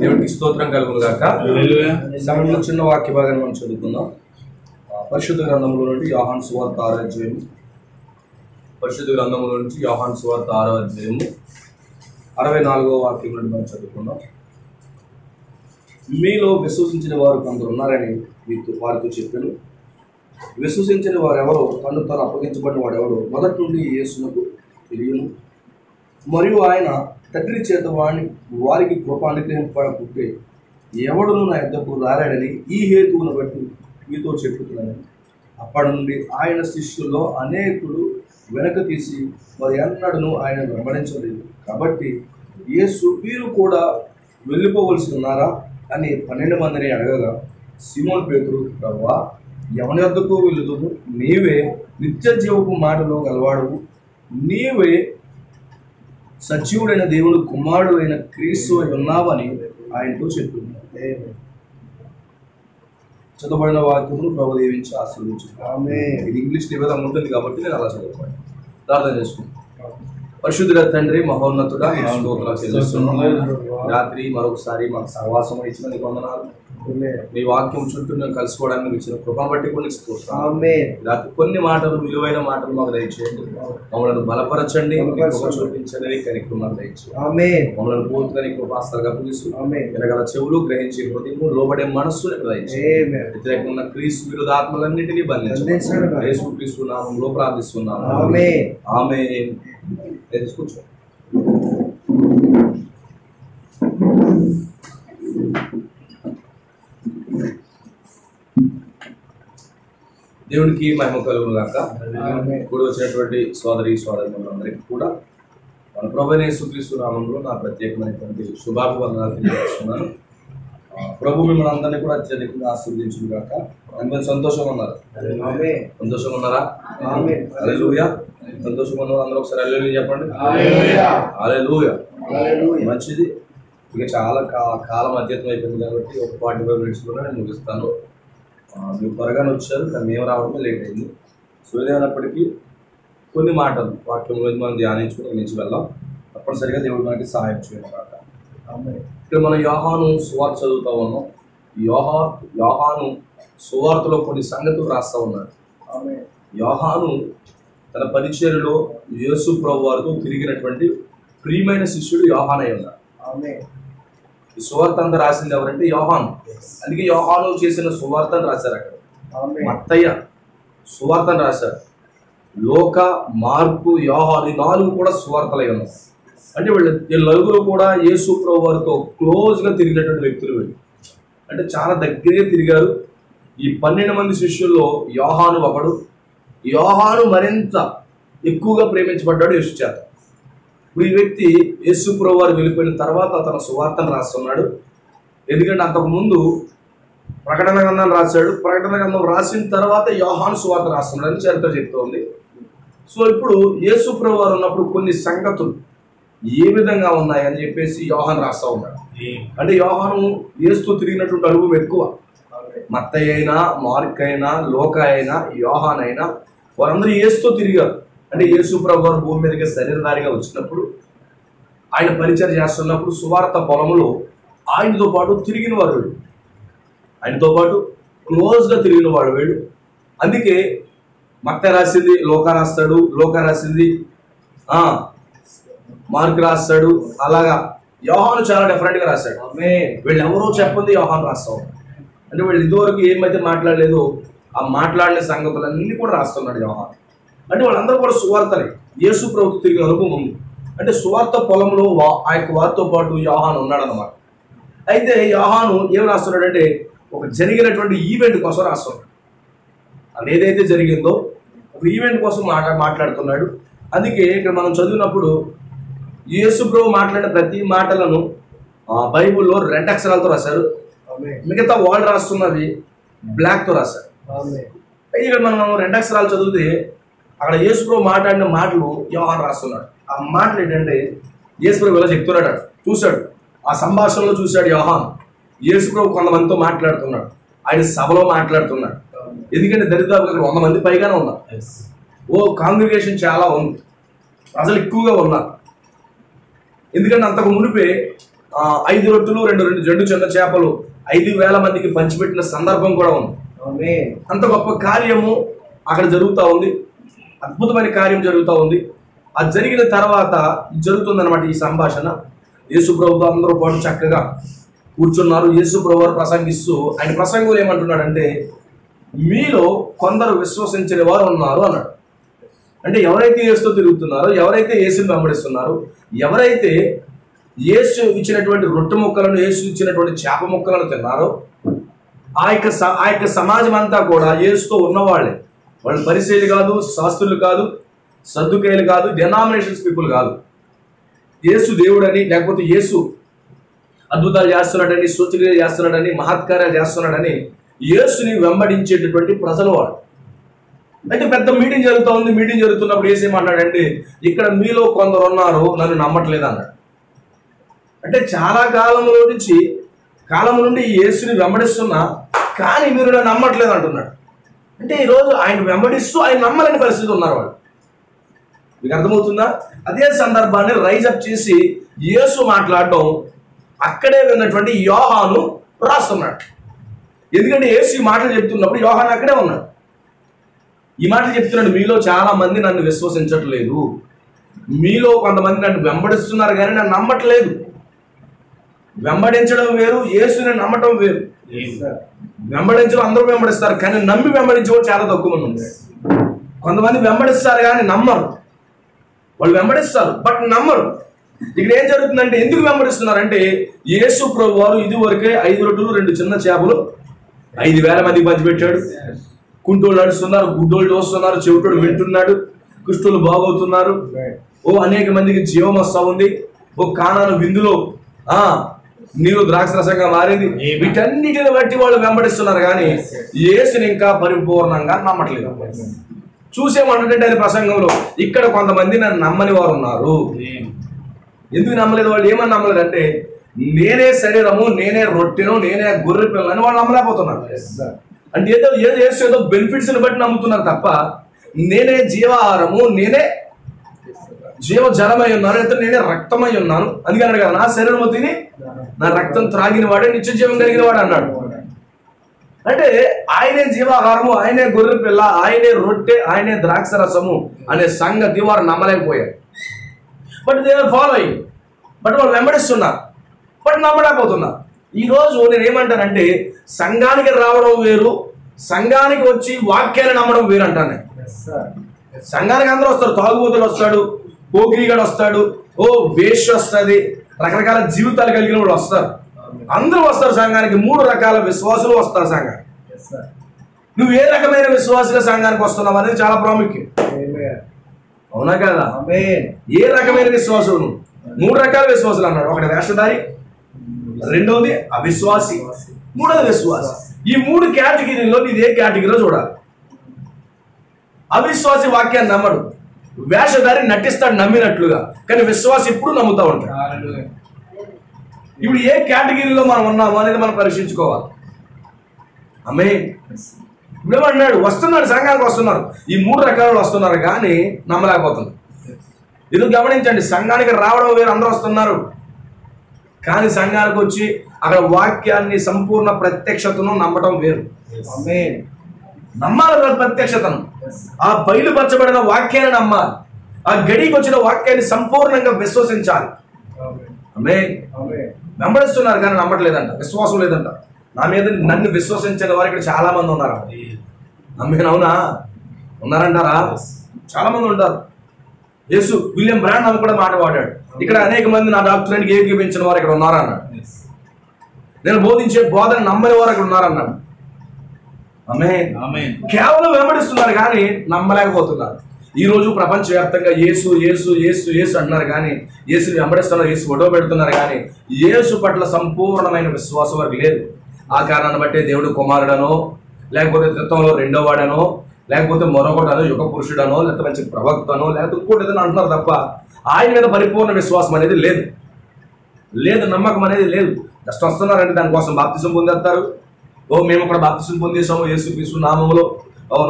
దేవుడికి స్తోత్రం కలుగును గాక. సమయంలో చిన్న వాక్య భాగాన్ని మనం చదువుకుందాం. పరిశుద్ధ గ్రంథంలో నుండి యోహాను సువార్త 6వ అధ్యాయము. పరిశుద్ధ గ్రంథంలో నుంచి యోహాను సువార్త 6వ అధ్యాయము 64వ వాక్యం నుండి మనం చదువుకుందాం. మీలో విశ్వసించిన వారు కొందరు ఉన్నారని వారితో చెప్పాను. విశ్వసించిన వారు ఎవరో, తను తాను అప్పగించబడిన వాడు ఎవరో మొదటి నుండి యేసునకు తెలియను. మరియు ఆయన తండ్రి చేత వారికి కృపానుగ్రహింపబడితే ఎవడును నా యొద్దకు రాలేడని ఈ హేతువును బట్టి మీతో చెప్పుతున్నాను. అప్పటి నుండి ఆయన శిష్యుల్లో అనేకులు వెనక తీసి మరి ఎన్నడను ఆయన వెంబడించలేదు. కాబట్టి యేసు వీరు కూడా వెళ్ళిపోవలసి ఉన్నారా అని 12 మందిని అడగగా, సీమోను పేతురు, ప్రభువా, ఎవని వద్దకు వెళ్ళుదుము? నీవే నిత్య జీవపు మాటలో గలవాడువు, నీవే సజీవుడైన దేవుడు కుమారుడు అయిన క్రీస్తు ఉన్నావని ఆయనతో చెప్తున్నాడు. చదవబడిన వాక్యమును ప్రభు దీవించి ఆశీర్వదించున్నాను. ఇది ఇంగ్లీష్ నివేదన ఉంటుంది కాబట్టి నేను అలా చదువుకోండి. ప్రార్థన చేసుకుంటాను. పరిశుద్ధుడ తండ్రి, మహోన్నతుడా, స్తోత్రాలు చెల్లిస్తున్నాను. రాత్రి మరొకసారి మాకు సహవాసం ఇచ్చిన నీకు వందనాలు. మీ వాక్యం చుట్టూ మేము కలుసుకోవడానికి ఇచ్చిన కృపను బట్టి కొన్ని స్తోత్రాలు. రాత్రి కొన్ని మాటలు, విలువైన మాటలు మాకు దయచేయండి. మమ్మల్ని బలపరచండి, చూపించండి, కనికృపను దయచేయండి. మమ్మల్ని పూర్తిగా నీ కృపాస్తలుగా పిలుస్తున్నాం. ఎనగల చెవులు, గ్రహించే హృదయము, లోబడే మనస్సు దయచేయండి. వ్యతిరేకంగా క్రీస్తు విరుద్ధ ఆత్మలన్నింటినీ బంధించండి. యేసు క్రీస్తు నామములో ప్రార్థిస్తున్నాము. ఆమేన్. కూర్చో. దేవునికి మహిమ కలుగును గాక. ఇప్పుడు వచ్చినటువంటి సోదరి సోదరులందరికీ కూడా మన ప్రభువైన యేసుక్రీస్తు నామములో నా ప్రత్యేకమైనటువంటి శుభాభివందనాలు తెలియజేస్తున్నాను. ప్రభు మిమ్మల్ని అందరినీ కూడా అత్యధికంగా ఆశీర్వదించును గాక. అందరూ సంతోషంగా ఉన్నారు? సంతోషంగా ఉన్నారా? హల్లెలూయా. సంతోషంగా ఉన్నారు అందరూ ఒకసారి హల్లెలూయా చెప్పండి. హల్లెలూయా. మంచిది. ఇక చాలా కాలం అత్యతం అయిపోయింది కాబట్టి ఒక 45 minutes కూడా నేను ముగిస్తాను. మీరు త్వరగానే వచ్చారు, కానీ మేము రావడమే లేట్ అయింది. సో ఏదైనప్పటికీ కొన్ని మాటలు వాక్యంలో మనం ధ్యానించుకుని నుంచి వెళ్దాం. తప్పనిసరిగా దేవుడు మనకి సహాయం చేయడం కాక. ఇక్కడ మనం యోహాను సువార్త చదువుతూ ఉన్నాం. యోహాను సువార్తలో కొన్ని సంగతులు రాస్తూ ఉన్నాడు. యోహాను తన పరిచర్యలో యేసు ప్రభు వారితో తిరిగినటువంటి ప్రియమైన శిష్యుడు యోహాను అయి ఉన్నాడు. ఈ సువార్త అంతా రాసింది ఎవరంటే యోహాను. అందుకే యోహాను చేసిన సువార్తను రాశారు. అక్కడ మత్తయ్య సువార్తను రాశారు. లోక, మార్కు, యోహాను ఈ 4 కూడా సువార్తలై ఉన్నాయి. అంటే వీళ్ళు నలుగురు కూడా యేసు ప్రభు వారితో క్లోజ్గా తిరిగినటువంటి వ్యక్తులు. వీళ్ళు అంటే చాలా దగ్గరగా తిరిగారు. ఈ 12 మంది శిష్యుల్లో యోహాను ఒకడు. యోహాను మరింత ఎక్కువగా ప్రేమించబడ్డాడు యేసు చేత. ఇప్పుడు ఈ వ్యక్తి యేసు ప్రభు వారు వెళ్ళిపోయిన తర్వాత తన సువార్తను రాస్తున్నాడు. ఎందుకంటే అంతకుముందు ప్రకటన గ్రంథాన్ని రాశాడు. ప్రకటన గ్రంథం రాసిన తర్వాత యోహాను సువార్త రాస్తున్నాడు అని చరిత్ర చెప్తోంది. సో ఇప్పుడు యేసు ప్రభు వారు ఉన్నప్పుడు కొన్ని సంగతులు ఏ విధంగా ఉన్నాయని చెప్పేసి యోహాను రాస్తా ఉన్నాడు. అంటే యోహాను యేసుతో తిరిగినటువంటి అనుభవం ఎక్కువ. మత్తయ్య అయినా, మార్క్ అయినా, లోక అయినా, యోహాన్ అయినా వారందరూ యేసుతో తిరిగారు. అంటే యేసు ప్రభు వారు భూమి మీదకి శరీరధారిగా వచ్చినప్పుడు, ఆయన పరిచయం చేస్తున్నప్పుడు సువార్త పొలంలో ఆయనతో పాటు తిరిగిన వాడు వీడు. ఆయనతో పాటు క్లోజ్గా తిరిగిన వాడు వీడు. అందుకే మత్తయ్య రాసింది లోక రాస్తాడు, లోక రాసింది మార్క్ రాస్తాడు. అలాగా యోహాను చాలా డిఫరెంట్గా రాస్తాడు. వీళ్ళు ఎవరో చెప్పింది యోహాను రాస్తాడు. అంటే వీళ్ళు ఇదివరకు ఏమైతే మాట్లాడలేదో ఆ మాట్లాడిన సంగతులన్నీ కూడా రాస్తున్నాడు యోహాను. అంటే వాళ్ళందరూ కూడా సువార్తలే. యేసు ప్రభుత్వం తిరిగిన అనుభవం ఉంది. అంటే సువార్త పొలంలో ఆ యొక్క వారితో పాటు యోహాను ఉన్నాడనమాట. అయితే యోహాను ఏం రాస్తున్నాడంటే ఒక జరిగినటువంటి ఈవెంట్ కోసం రాస్తున్నాడు. అది ఏదైతే జరిగిందో ఒక ఈవెంట్ కోసం మాట్లాడుతున్నాడు. అందుకే ఇక్కడ మనం చదివినప్పుడు యేసు ప్రభు మాట్లాడిన ప్రతి మాటలను బైబుల్లో 2 అక్షరాలతో రాశారు. మిగతా వాళ్ళు రాస్తున్నవి బ్లాక్తో రాశారు. అయితే ఇక్కడ మనం 2 అక్షరాలు చదివితే అక్కడ యేసు ప్రభు మాట్లాడిన మాటలు యోహాను రాస్తున్నాడు. ఆ మాటలు ఏంటంటే యేసు ప్రభు ఇలా చెప్తున్నాడు. చూశాడు, ఆ సంభాషణలో చూశాడు యోహాను. యేసు ప్రభు కొంతమందితో మాట్లాడుతున్నాడు. ఆయన సభలో మాట్లాడుతున్నాడు. ఎందుకంటే దరిదాపు అక్కడ 100 మంది పైగానే ఉన్నారు. కాంగ్రిగేషన్ చాలా ఉంది, ప్రజలు ఎక్కువగా ఉన్నారు. ఎందుకంటే అంతకు మునిపే 5 రొట్టెలు 2 చిన్న చేపలు 5,000 మందికి పంచిపెట్టిన సందర్భం కూడా ఉంది. అంత గొప్ప కార్యము అక్కడ జరుగుతూ ఉంది, అద్భుతమైన కార్యం జరుగుతూ ఉంది. అది జరిగిన తర్వాత జరుగుతుందన్నమాట ఈ సంభాషణ. యేసు ప్రభు అందరూ పాటు చక్కగా కూర్చున్నారు. యేసు ప్రభు వారు ప్రసంగిస్తూ ఆయన ప్రసంగంలో ఏమంటున్నాడంటే, మీలో కొందరు విశ్వసించని వారు ఉన్నారు అన్నాడు. అంటే ఎవరైతే యేసుతో తిరుగుతున్నారో, ఎవరైతే యేసుని వెంబడిస్తున్నారో, ఎవరైతే యేసు ఇచ్చినటువంటి రొట్టె ముక్కలను, యేసు ఇచ్చినటువంటి చేప ముక్కలను తిన్నారో, ఆ యొక్క సమాజం అంతా కూడా యేసుతో ఉన్నవాళ్ళే. వాళ్ళు పరిసయ్యులు కాదు, శాస్త్రులు కాదు, సద్దుకయ్యులు కాదు, డెనామినేషన్స్ పీపుల్ కాదు. యేసు దేవుడని, లేకపోతే యేసు అద్భుతాలు చేస్తున్నాడని, సూచక్రియలు చేస్తున్నాడని, మహత్కార్యాలు చేస్తున్నాడని యేసుని వెంబడించేటటువంటి ప్రజలు వాడు. అయితే పెద్ద మీటింగ్ జరుగుతూ ఉంది. మీటింగ్ జరుగుతున్నప్పుడు యేసు ఏమన్నాడంటే, ఇక్కడ మీలో కొందరు ఉన్నారు నన్ను నమ్మట్లేదు అన్నాడు. అంటే చాలా కాలం నుండి యేసుని వెంబడిస్తున్నా కానీ మీరు నన్ను నమ్మట్లేదు అంటున్నాడు. అంటే ఈరోజు ఆయన వెంబడిస్తూ ఆయన నమ్మలేని పరిస్థితి ఉన్నారు వాళ్ళు. మీకు అర్థమవుతుందా? అదే సందర్భాన్ని రైజప్ చేసి యేసు మాట్లాడడం అక్కడే విన్నటువంటి యోహాను రాస్తున్నాడు. ఎందుకంటే యేసు ఈ మాటలు చెప్తున్నప్పుడు యోహాను అక్కడే ఉన్నాడు. ఈ మాటలు చెప్తున్నాడు, మీలో చాలా మంది నన్ను విశ్వసించట్లేదు, మీలో కొంతమంది నన్ను వెంబడిస్తున్నారు కానీ నన్ను నమ్మట్లేదు. వెంబడించడం వేరు, యేసుని నమ్మటం వేరు. వెంబడించడం అందరూ వెంబడిస్తారు కానీ నమ్మి వెంబడించేవాడు చాలా తక్కువ మంది ఉంది. కొంతమంది వెంబడిస్తారు కానీ నమ్మరు. వాళ్ళు వెంబడిస్తారు బట్ నమ్మరు. ఇక్కడ ఏం జరుగుతుందంటే, ఎందుకు వెంబడిస్తున్నారంటే, యేసు ప్రభు వారు ఇదివరకే 5 రొట్టెలు 2 చిన్న చేపలు 5,000 మందికి పంచిపెట్టాడు. కుంటోళ్ళు నడుస్తున్నారు, గుడ్డోళ్ళు చూస్తున్నారు, చెవిటోడు వింటున్నాడు, కుష్ఠులు బాగవుతున్నారు, అనేక మందికి జీవం వస్తూ ఉంది. కానాను విందులో నీరు ద్రాక్ష రసంగా మారింది. వీటన్నిటిని బట్టి వాళ్ళు వెంబడిస్తున్నారు కానీ యేసుని ఇంకా పరిపూర్ణంగా నమ్మట్లేదు. చూసేమంటే ఆయన ప్రసంగంలో, ఇక్కడ కొంతమంది నన్ను నమ్మని వారు ఉన్నారు. ఎందుకు నమ్మలేదు? వాళ్ళు ఏమని నమ్మలేదు అంటే, నేనే శరీరము, నేనే రొట్టెను, నేనే గొర్రె పిల్లని వాళ్ళు నమ్మలేకపోతున్నారు. అంటే ఏదో బెనిఫిట్స్ బట్టి నమ్ముతున్నారు తప్ప, నేనే జీవాహారము, నేనే జీవ జలమై ఉన్నాను, అయితే నేనే రక్తమై ఉన్నాను. అందుకే అన్నాడు కదా, నా శరీరము తిని నా రక్తం త్రాగిన వాడే నిత్య జీవం కలిగిన వాడు అన్నాడు. అంటే ఆయనే జీవాహారము, ఆయనే గొర్రె పిల్ల, ఆయనే రొట్టె, ఆయనే ద్రాక్ష రసము అనే సంగతి వారు నమ్మలేకపోయారు. But they are following. But వాళ్ళు వెంబడిస్తున్నారు బట్ నమ్మలేకపోతున్నారు. ఈరోజు నేను ఏమంటానంటే, సంఘానికి రావడం వేరు, సంఘానికి వచ్చి వాక్యాన్ని నమ్మడం వేరు అంటాను. సంఘానికి అందరూ వస్తారు, తాగుబోతులు వస్తాడు, పోకిరిగాడు వస్తాడు, వేష్య వస్తుంది, రకరకాల జీవితాలు కలిగిన వాళ్ళు వస్తారు. అందరూ వస్తారు సంఘానికి. 3 రకాల విశ్వాసులు వస్తారు సంఘానికి. నువ్వు ఏ రకమైన విశ్వాసుగా సంఘానికి వస్తున్నావు అనేది చాలా ప్రాముఖ్యం. అవునా కదా? ఏ రకమైన విశ్వాసులు? 3 రకాల విశ్వాసులు అన్నాడు. ఒకటి వేషధారి, రెండవది అవిశ్వాసి, మూడవది విశ్వాసి. ఈ 3 కేటగిరీలో నీది ఏ కేటగిరీలో చూడాలి. అవిశ్వాసి వాక్యాన్ని నమ్మడు, వేషధారి నటిస్తాడు నమ్మినట్లుగా, కానీ విశ్వాసి ఇప్పుడు నమ్ముతా ఉంటాడు. ఇప్పుడు ఏ కేటగిరీలో మనం ఉన్నాము అనేది మనం పరీక్షించుకోవాలి. ఇప్పుడు ఏమన్నాడు? వస్తున్నాడు, సంఘానికి వస్తున్నారు. ఈ 3 రకాలు వస్తున్నారు కానీ నమ్మలేకపోతున్నారు. ఇది గమనించండి, సంఘానికి రావడం వేరు, అందరూ వస్తున్నారు కానీ సంఘానికి వచ్చి అక్కడ వాక్యాన్ని సంపూర్ణ ప్రత్యక్షతను నమ్మటం వేరు. నమ్మాలి ప్రత్యక్షతను, ఆ బయలుపరచబడిన వాక్యాన్ని నమ్మాలి, ఆ గడికి వచ్చిన వాక్యాన్ని సంపూర్ణంగా విశ్వసించాలి. వెంబడిస్తున్నారు కానీ నమ్మట్లేదంట, విశ్వాసం లేదంట. నా మీద నన్ను విశ్వసించిన వారు ఇక్కడ చాలా మంది ఉన్నారు. అవునా? ఉన్నారంటారా? చాలా మంది ఉంటారు. యేసు విలియం బ్రాండ్ కూడా మాట వాడాడు, ఇక్కడ అనేక మంది నా డాక్టరేట్కి ఏకీపించిన వారు ఇక్కడ ఉన్నారన్నాడు. నేను బోధించే బోధన నమ్మని వారు ఇక్కడ ఉన్నారన్నాడు. కేవలం వెంబడిస్తున్నారు కానీ నమ్మలేకపోతున్నారు. ఈ రోజు ప్రపంచవ్యాప్తంగా యేసు యేసు యేసు యేసు అంటున్నారు కానీ యేసుని వెంబడిస్తున్నారు, యేసు ఫోటో పెడుతున్నారు కానీ యేసు పట్ల సంపూర్ణమైన విశ్వాసం వరకు లేదు. ఆ కారణాన్ని బట్టే దేవుడు కుమారుడనో, లేకపోతే త్రిత్వంలో 2వ వాడనో, లేకపోతే మరొకటనో, యుగ పురుషుడనో, లేకపోతే మంచి ప్రవక్తనో, లేకపోతే ఇంకోటి ఏదైనా అంటున్నారు తప్ప ఆయన మీద పరిపూర్ణ విశ్వాసం అనేది లేదు. నమ్మకం అనేది లేదు. జస్ట్ వస్తున్నారంటే దానికోసం బాప్తిసం పొందేస్తారు. మేము కూడా బాప్తిసం పొందేసాము యేసుక్రీస్తు నామములో,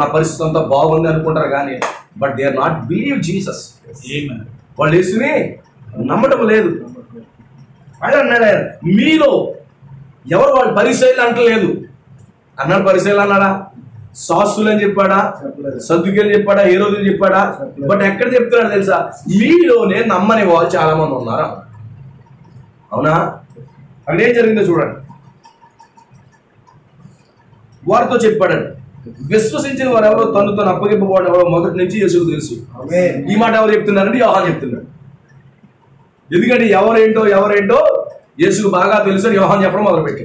నా పరిస్థితి అంతా బాగుంది అనుకుంటారు కానీ but they are not believe Jesus. వాళ్ళు యేసుని నమ్మటం లేదు. ఆయన అన్నాడు, ఆయన మీలో ఎవరు వాళ్ళు పరిసయ్యులు అంటలేదు అన్నాడు. పరిసయ్యులు అన్నాడా? శాస్త్రులు అని చెప్పాడా? సద్దుకేలు చెప్పాడా? హేరోదులు చెప్పాడా? బట్ ఎక్కడ చెప్తున్నాడు తెలుసా? మీలోనే నమ్మని వాళ్ళు చాలా మంది ఉన్నారు. అవునా? అక్కడ ఏం జరిగిందో చూడండి. వారితో చెప్పాడండి, విశ్వసించిన వారు ఎవరో తను అప్పగింపబడిన ఎవరో మొదటి నుంచి యేసుకు తెలుసు. ఈ మాట ఎవరు చెప్తున్నారంటే యోహాను చెప్తున్నాడు. ఎందుకంటే ఎవరేంటో యేసుకు బాగా తెలుసు అని యోహాను చెప్పడం మొదలుపెట్టి.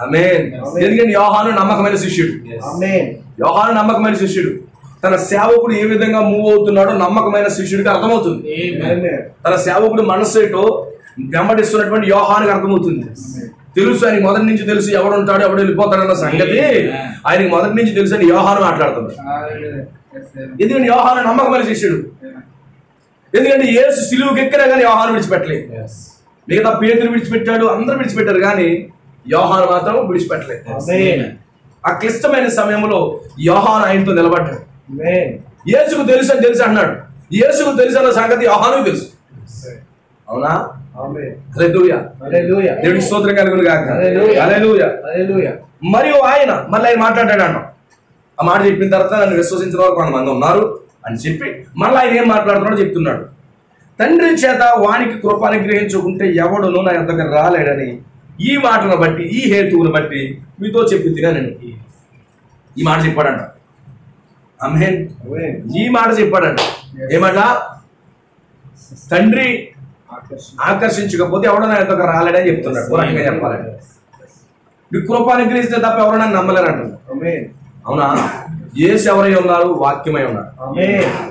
ఆమేన్. ఎందుకంటే యోహాను నమ్మకమైన శిష్యుడు. యోహాను నమ్మకమైన శిష్యుడు. తన సేవకుడు ఏ విధంగా మూవ్ అవుతున్నాడో నమ్మకమైన శిష్యుడికి అర్థమవుతుంది. తన సేవకుడు మనసు ఏంటో వెంబడిస్తున్నటువంటి యోహానుకి అర్థమవుతుంది. తెలుసు, ఆయనకి మొదటి నుంచి తెలుసు ఎవడు ఉంటాడో ఎవడు వెళ్ళిపోతాడన్న సంగతి ఆయనకి మొదటి నుంచి తెలుసు అని యోహాను మాట్లాడుతున్నాడు. ఎందుకంటే యోహాను నమ్మకమైన శిష్యుడు. ఎందుకంటే యేసు సిలువకి ఎక్కినా కానీ యోహాను విడిచిపెట్టలేదు. మిగతా పేతురు విడిచిపెట్టాడు, అందరూ విడిచిపెట్టారు, కానీ యోహాను మాత్రం విడిచిపెట్టలేదు. ఆ క్లిష్టమైన సమయంలో యోహాను ఆయనతో నిలబడ్డాడు. యేసుకు తెలుసు అని తెలుసు అన్నాడు. యేసుకు తెలుసు అన్న సంగతి యోహానుకు తెలుసు. అవునా? హల్లెలూయా. దేవుడికి స్తోత్రం కలుగును గాక. హల్లెలూయా. మరియు ఆయన మళ్ళీ మాట్లాడాడు అన్నాం. ఆ మాట చెప్పిన తర్వాత నన్ను విశ్వసించిన వారు కొంతమంది ఉన్నారు అని చెప్పి మళ్ళీ ఆయన ఏం మాట్లాడుతున్నాడో చెప్తున్నాడు. తండ్రి చేత వానికి కృప అనుగ్రహించుకుంటే ఎవడును నా యొద్దకు రాలేడని ఈ మాటను బట్టి, ఈ హేతువును బట్టి మీతో చెప్పి తినని ఈ మాట చెప్పాడంట. ఆమేన్. ఈ మాట చెప్పాడంట. ఏమాట? తండ్రి ఆకర్షించకపోతే ఎవడో నా యొద్దకు రాలేడని చెప్తున్నాడు. పూర్ణంగా చెప్పాలంటే నీకు కృప అనుగ్రహిస్తే తప్ప ఎవరైనా నమ్మలేరంట. అవునా? యేసు ఎవరై ఉన్నారు? వాక్యమై ఉన్నాడు.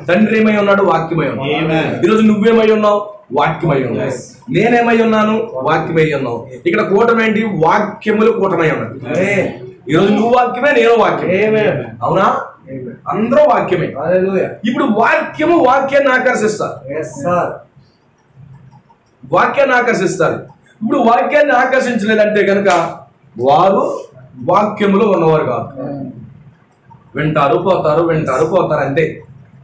తండ్రి ఏమై ఉన్నాడు? వాక్యమై ఉన్నాడు. ఈరోజు నువ్వేమై ఉన్నావు? వాక్యమై ఉన్నావు. నేనేమై ఉన్నాను? వాక్యమై ఉన్నావు. ఇక్కడ కూటమి ఏంటి? వాక్యములు కూటమై ఉన్నాడు. ఈరోజు నువ్వు వాక్యమే, నేను వాక్యమే. అవునా? అందరూ వాక్యమే. ఇప్పుడు వాక్యాన్ని ఆకర్షిస్తారు. వాక్యాన్ని ఆకర్షిస్తారు. ఇప్పుడు వాక్యాన్ని ఆకర్షించలేదంటే కనుక వారు వాక్యములో ఉన్నవారు కాదు. వింటారు పోతారు, వింటారు పోతారు, అంతే.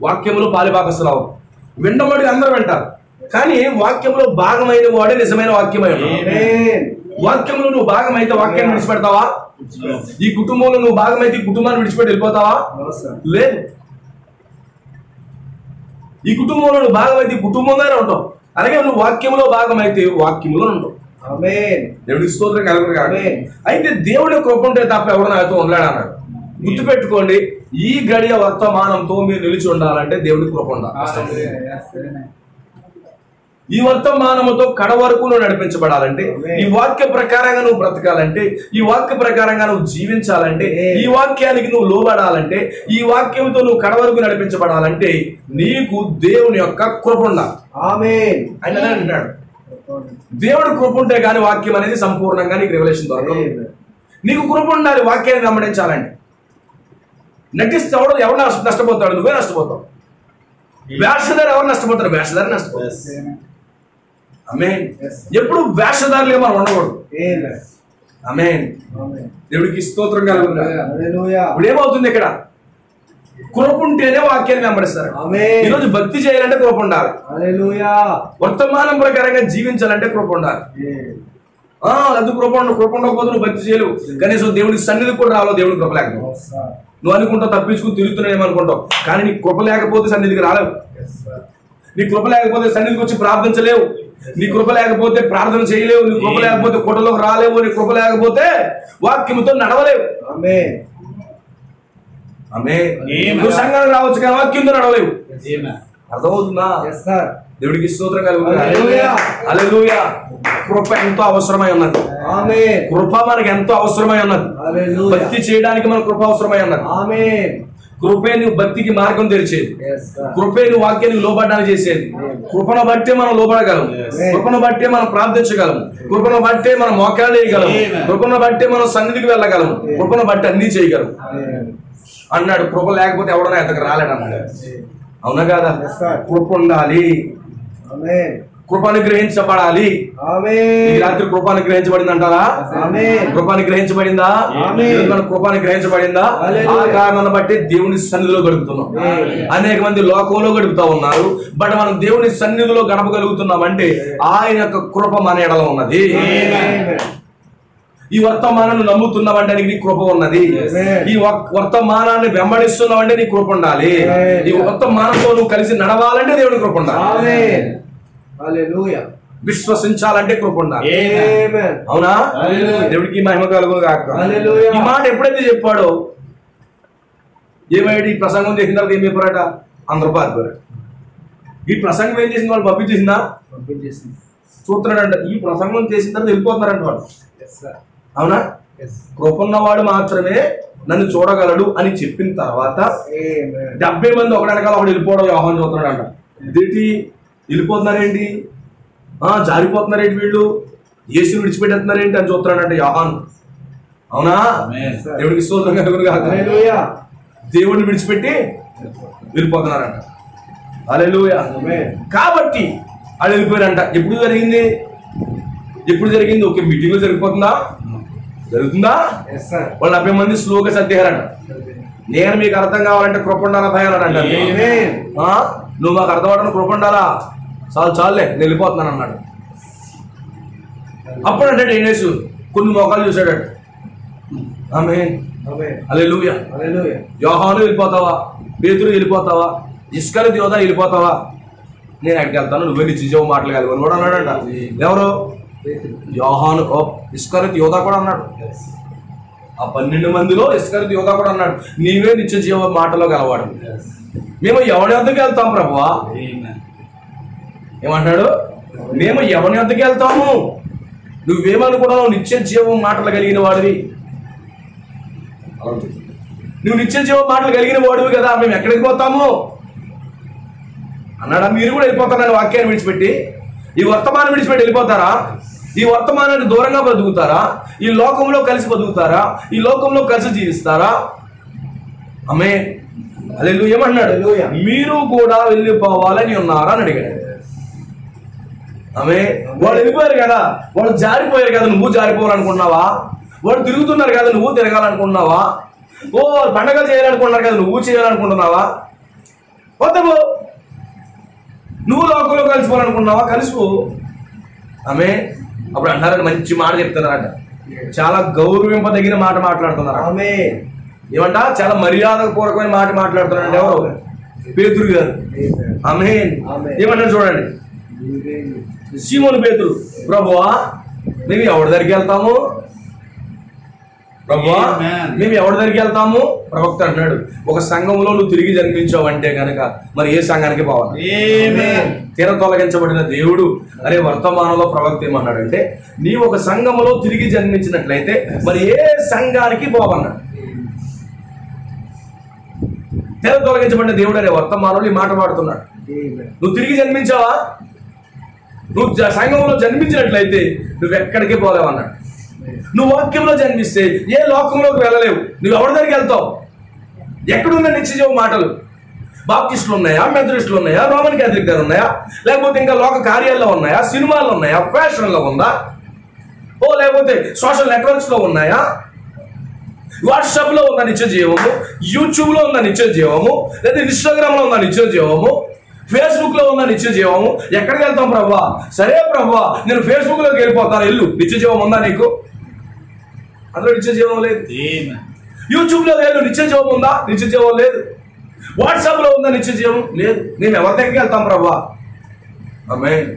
వాక్యములు పాలిభాగస్తులు అవ్వరు. విన్నవాడు అందరూ వింటారు, కానీ వాక్యములో భాగమైన వాడే నిజమైన వాక్యమై ఉన్నాడు. వాక్యములు నువ్వు భాగమైతే వాక్యాన్ని విడిచిపెడతావా? ఈ కుటుంబంలో నువ్వు భాగమైతే ఈ కుటుంబాన్ని విడిచిపెట్టి వెళ్ళిపోతావా? లేదు. ఈ కుటుంబంలో నువ్వు భాగమైతే ఈ కుటుంబంగానే ఉంటావు. అలాగే నువ్వు వాక్యములో భాగమైతే వాక్యములో ఉంటావు. దేవుడికి స్తోత్రం కలుగును గాక. అయితే దేవుడి కృప ఉంటే తప్ప ఎవరు నాతో ఉండలేడు అన్నాడు. గుర్తుపెట్టుకోండి, ఈ గడియ వర్తమానంతో మీరు నిలిచి ఉండాలంటే దేవుడి కృప ఉండాలి. ఈ వర్తమానముతో కడ వరకు నువ్వు నడిపించబడాలంటే, ఈ వాక్య ప్రకారంగా నువ్వు బ్రతకాలంటే, ఈ వాక్య ప్రకారంగా నువ్వు జీవించాలంటే, ఈ వాక్యానికి నువ్వు లోబడాలంటే, ఈ వాక్యంతో నువ్వు కడ వరకు నడిపించబడాలంటే నీకు దేవుని యొక్క కృప ఉండాలి. ఆమేన్ అని అంటున్నాడు. దేవుడు కృప ఉంటే కానీ వాక్యం అనేది సంపూర్ణంగా నీకు రెవల్యూషన్ దొరకదు. నీకు కృప ఉండాలి వాక్యాన్ని గమనించాలండి. నటిస్తే ఎవరు నష్టపోతాడు? నువ్వే నష్టపోతావు. వేషధారి ఎవరు నష్టపోతారు? వేషధారి నష్టపోతారు. ఆమేన్. ఎప్పుడు వేషధారులుగా మనం ఉండకూడదు. ఆమేన్. దేవుడికి స్తోత్రం కలుగును. ఇప్పుడు ఏమవుతుంది? ఇక్కడ కృప ఉంటేనే వాక్యాన్ని వెంబడిస్తారు. ఈరోజు భక్తి చేయాలంటే కృప ఉండాలి. వర్తమానం ప్రకారంగా జీవించాలంటే కృప ఉండాలి. అది కృప ఉండకపోతే నువ్వు భక్తి చేయలేవు. కనీసం దేవుడి సన్నిధికి కూడా రావాలో దేవుడి కృప లేకపోతే. నువ్వు అనుకుంటావు తప్పించుకుని తిరుగుతున్నాయేమనుకుంటావు, కానీ నీకు కృప లేకపోతే సన్నిధికి రాలేవు. నీ కృప లేకపోతే సన్నిధికి వచ్చి ప్రార్థించలేవు. నీ కృప లేకపోతే ప్రార్థన చేయలేవు. నీ కృప లేకపోతే కోటలోకి రాలేవు. నీ కృప లేకపోతే వాక్యముతో నడవలేవు. నువ్వు సంఘానికి రావచ్చు కానీ వాక్యంతో నడవలేవు. అర్థమవుతుందా? దేవుడికి స్తోత్రం కలుగుతుంది. హల్లెలూయా. కృప ఎంతో అవసరమై ఉన్నది. కృప మనకి ఎంతో అవసరమై ఉన్నది. భక్తి చేయడానికి మన కృప అవసరమై ఉన్నది. కృపే నువ్వు భక్తికి మార్గం తెరిచేది. కృపే నువ్వు వాక్యానికి లోబడ్డానికి చేసేది. కృపను బట్టే మనం లోబడగలం. కృపను బట్టే మనం ప్రార్థించగలం. కృపను బట్టే మనం మోకాలు వేయగలం. కృపను బట్టే మనం సన్నిధికి వెళ్ళగలం. కృపను బట్టి అన్ని చేయగలం అన్నాడు. కృప లేకపోతే ఎవడన్నా ఎంతకు రాలేడు అన్నాడు. అవునా కాదా? కృప ఉండాలి. కృప అనుగ్రహించబడాలి. ఈ రాత్రి కృప అనుగ్రహించబడింది అంటారా? కృప అనుగ్రహించబడిందా? మన కృప అనుగ్రహించబడిందా? ఆ కారణాన్ని బట్టి దేవుని సన్నిధిలో గడుపుతున్నాం. అనేక మంది లోకంలో గడుపుతా ఉన్నారు, బట్ మనం దేవుని సన్నిధిలో గడపగలుగుతున్నాం అంటే ఆయన యొక్క కృప మన ఎడల ఉన్నది. ఈ వర్తమానాన్ని నమ్ముతున్నావంటే నీకు కృప ఉన్నది. ఈ వర్తమానాన్ని వెంబడిస్తున్నావంటే నీకు కృప ఉండాలి. ఈ వర్తమానంతో నువ్వు కలిసి నడవాలంటే దేవుని కృప ఉండాలి. విశ్వసించాలంటే కృప ఉండాలి. అవునా? దేవుడికి మహిమ కలుగును గాక. ఈ మాట ఎప్పుడైతే చెప్పాడో ఏమైంది? ఈ ప్రసంగం చేసిన తర్వాత ఏం చెప్పారట? అందరూ పారిపోయారు. ఈ ప్రసంగం ఏం చేసింది? వాళ్ళు పంపించేసిందా? చూస్తున్నాడంట. ఈ ప్రసంగం చేసిన తర్వాత వెళ్ళిపోతున్నారంట వాళ్ళు. అవునా? కృప ఉన్నవాడు మాత్రమే నన్ను చూడగలడు అని చెప్పిన తర్వాత 70 మంది ఒకడనకాల ఒకడు వెళ్ళిపోవడం యోహాను చూస్తున్నాడంట. ఇదేంటి వెళ్ళిపోతున్నారేంటి, జారిపోతున్నారేంటి, వీళ్ళు యేసుని విడిచిపెట్టేస్తున్నారేంటి అని చూస్తున్నాడంట యోహాను. అవునా? దేవుడికి స్తోత్రం కలుగును గాక. దేవుడిని విడిచిపెట్టి వెళ్ళిపోతున్నారంట. హల్లెలూయా. కాబట్టి వాళ్ళు వెళ్ళిపోయారంట. ఎప్పుడు జరిగింది? ఓకే, మీటింగ్ లో జరిగిపోతుందా? జరుగుతుందా? వాళ్ళు 70 మంది స్లోగా సర్దేహారంట. నేను మీకు అర్థం కావాలంటే కృప ఉండాలా భయాలంట. నువ్వు మాకు అర్థం అవడం కృప ఉండాలా? చాలులే నేను వెళ్ళిపోతున్నాను అన్నాడు. అప్పుడు అంటే ఏసు కొన్ని మోకాలు చూశాడట. ఆమేన్, హల్లెలూయా. యోహాను వెళ్ళిపోతావా? పేతురు వెళ్ళిపోతావా? ఇస్కరియోతు యోధా వెళ్ళిపోతావా? నేను అక్కడికి వెళ్తాను, నువ్వే నిత్యజీవం మాట్లాడగలవు అని కూడా అన్నాడంట. ఎవరు? యోహాను. ఇస్కరియోతు యోధా కూడా అన్నాడు. ఆ 12 మందిలో ఇస్కరియోతు యోధా కూడా అన్నాడు, నీవే నిత్య జీవ మాటలో గలవాడు. మేము ఎవరి వద్దకు వెళ్తాం ప్రభువా? ఏమంటాడు? మేము ఎవరి వద్దకు వెళ్తాము? నువ్వేమనుకున్నావు? నిత్య జీవం మాటలు కలిగిన వాడివి. నువ్వు నిత్య జీవం మాటలు కలిగిన వాడివి కదా, మేము ఎక్కడికి పోతాము అన్నాడా? మీరు కూడా వెళ్ళిపోతారని వాక్యాన్ని విడిచిపెట్టి ఈ వర్తమానం విడిచిపెట్టి వెళ్ళిపోతారా? ఈ వర్తమానానికి దూరంగా బతుకుతారా? ఈ లోకంలో కలిసి బతుకుతారా? ఈ లోకంలో కలిసి జీవిస్తారా? ఆమేన్, హల్లెలూయా. ఏమన్నాడు? మీరు కూడా వెళ్ళిపోవాలని ఉన్నారా అని అడిగాడు. ఆమేన్. వాళ్ళు వెళ్ళిపోయారు కదా, వాళ్ళు జారిపోయారు కదా, నువ్వు జారిపోవాలనుకున్నావా? వాళ్ళు తిరుగుతున్నారు కదా, నువ్వు తిరగాలనుకున్నావా? పండగలు చేయాలనుకున్నారు కదా, నువ్వు చేయాలనుకుంటున్నావా? పోతావు. నువ్వు లోకంలో కలిసిపోవాలనుకున్నావా? కలిసిపో. ఆమె అప్పుడు అంటారని మంచి మాట చెప్తున్నారట. చాలా గౌరవింపదగిన మాట మాట్లాడుతున్నారు. ఏమంటా? చాలా మర్యాదపూర్వకమైన మాట మాట్లాడుతున్నారండి. ఎవరు? పేతురు గారు. ఆమేన్. ఏమంటారు చూడండి. సీమోను పేతురు, ప్రభువా మేము ఎవరి దగ్గరికి వెళ్తాము? ప్రభువా మేము ఎవరి దగ్గరికి వెళ్తాము? ప్రవక్త అంటున్నాడు, ఒక సంఘంలో నువ్వు తిరిగి జన్మించావు అంటే కనుక మరి ఏ సంఘానికి పోవాలి? తీర తొలగించబడిన దేవుడు అనే వర్తమానంలో ప్రవక్త ఏమన్నాడంటే, నీవు ఒక సంఘంలో తిరిగి జన్మించినట్లయితే మరి ఏ సంఘానికి పోవన్నాడు. తీర తొలగించబడిన దేవుడు అనే వర్తమానంలో ఈ మాట వాడుతున్నాడు. నువ్వు తిరిగి జన్మించావా? నువ్వు సంఘంలో జన్మించినట్లయితే నువ్వు ఎక్కడికి పోలేవు అన్నాడు. నువ్వు వాక్యంలో జన్మిస్తే ఏ లోకంలోకి వెళ్ళలేవు. నువ్వు ఎవరి దగ్గరికి వెళ్తావు? ఎక్కడున్న నిత్యజీవ మాటలు? బాప్టిస్టులు ఉన్నాయా? మెథడిస్టులు ఉన్నాయా? రోమన్ క్యాథలిక్ గారు ఉన్నాయా? లేకపోతే ఇంకా లోక కార్యాల్లో ఉన్నాయా? సినిమాల్లో ఉన్నాయా? ఫ్యాషన్లో ఉందా? లేకపోతే సోషల్ నెట్వర్క్స్లో ఉన్నాయా? వాట్సాప్లో ఉందా నిత్య జీవము? యూట్యూబ్లో ఉందా నిత్య జీవము? లేదా ఇన్స్టాగ్రామ్లో ఉందా నిత్య జీవము? ఫేస్బుక్ లో ఉన్న నిత్య జీవము? ఎక్కడికి వెళ్తాం ప్రభువా? సరే ప్రభువా, నేను ఫేస్బుక్ లోకి వెళ్ళిపోతాను, వెళ్ళు. నిత్య జీవం ఉందా నీకు? అందులో నిత్య జీవం లేదు. యూట్యూబ్ లో వెళ్ళు, నిత్య జీవం ఉందా? నిత్య జీవం లేదు. వాట్సాప్ లో ఉందా నిత్య జీవం? లేదు. నేను ఎవరి దగ్గరికి వెళ్తాం ప్రభువా? ఆమేన్,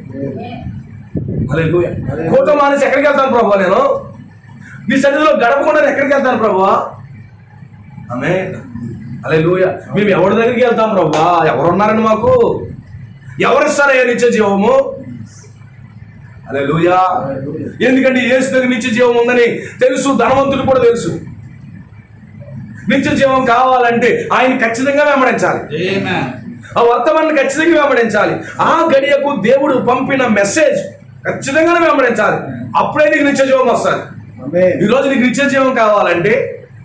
హల్లెలూయా. కోట మానేసి ఎక్కడికి వెళ్తాను ప్రభువా? నేను నీ సన్నిధిలో గడపకుండా ఎక్కడికి వెళ్తాను ప్రభువా? ఆమేన్, హల్లెలూయా. మేము ఎవరి దగ్గరికి వెళ్తాం ప్రభువా? ఎవరున్నారని మాకు? ఎవరిస్తారయ్యా నిత్య జీవము? హల్లెలూయా. ఎందుకంటే యేసు దగ్గర నిత్య జీవం ఉందని తెలుసు, ధనవంతుడు కూడా తెలుసు. నిత్య జీవం కావాలంటే ఆయన ఖచ్చితంగా వెంబడించాలి. ఆ వర్తమానాన్ని ఖచ్చితంగా వెంబడించాలి. ఆ గడియకు దేవుడు పంపిన మెసేజ్ ఖచ్చితంగానే వెంబడించాలి. అప్పుడే నీకు నిత్య జీవం వస్తుంది. ఈరోజు నీకు నిత్య జీవం కావాలంటే,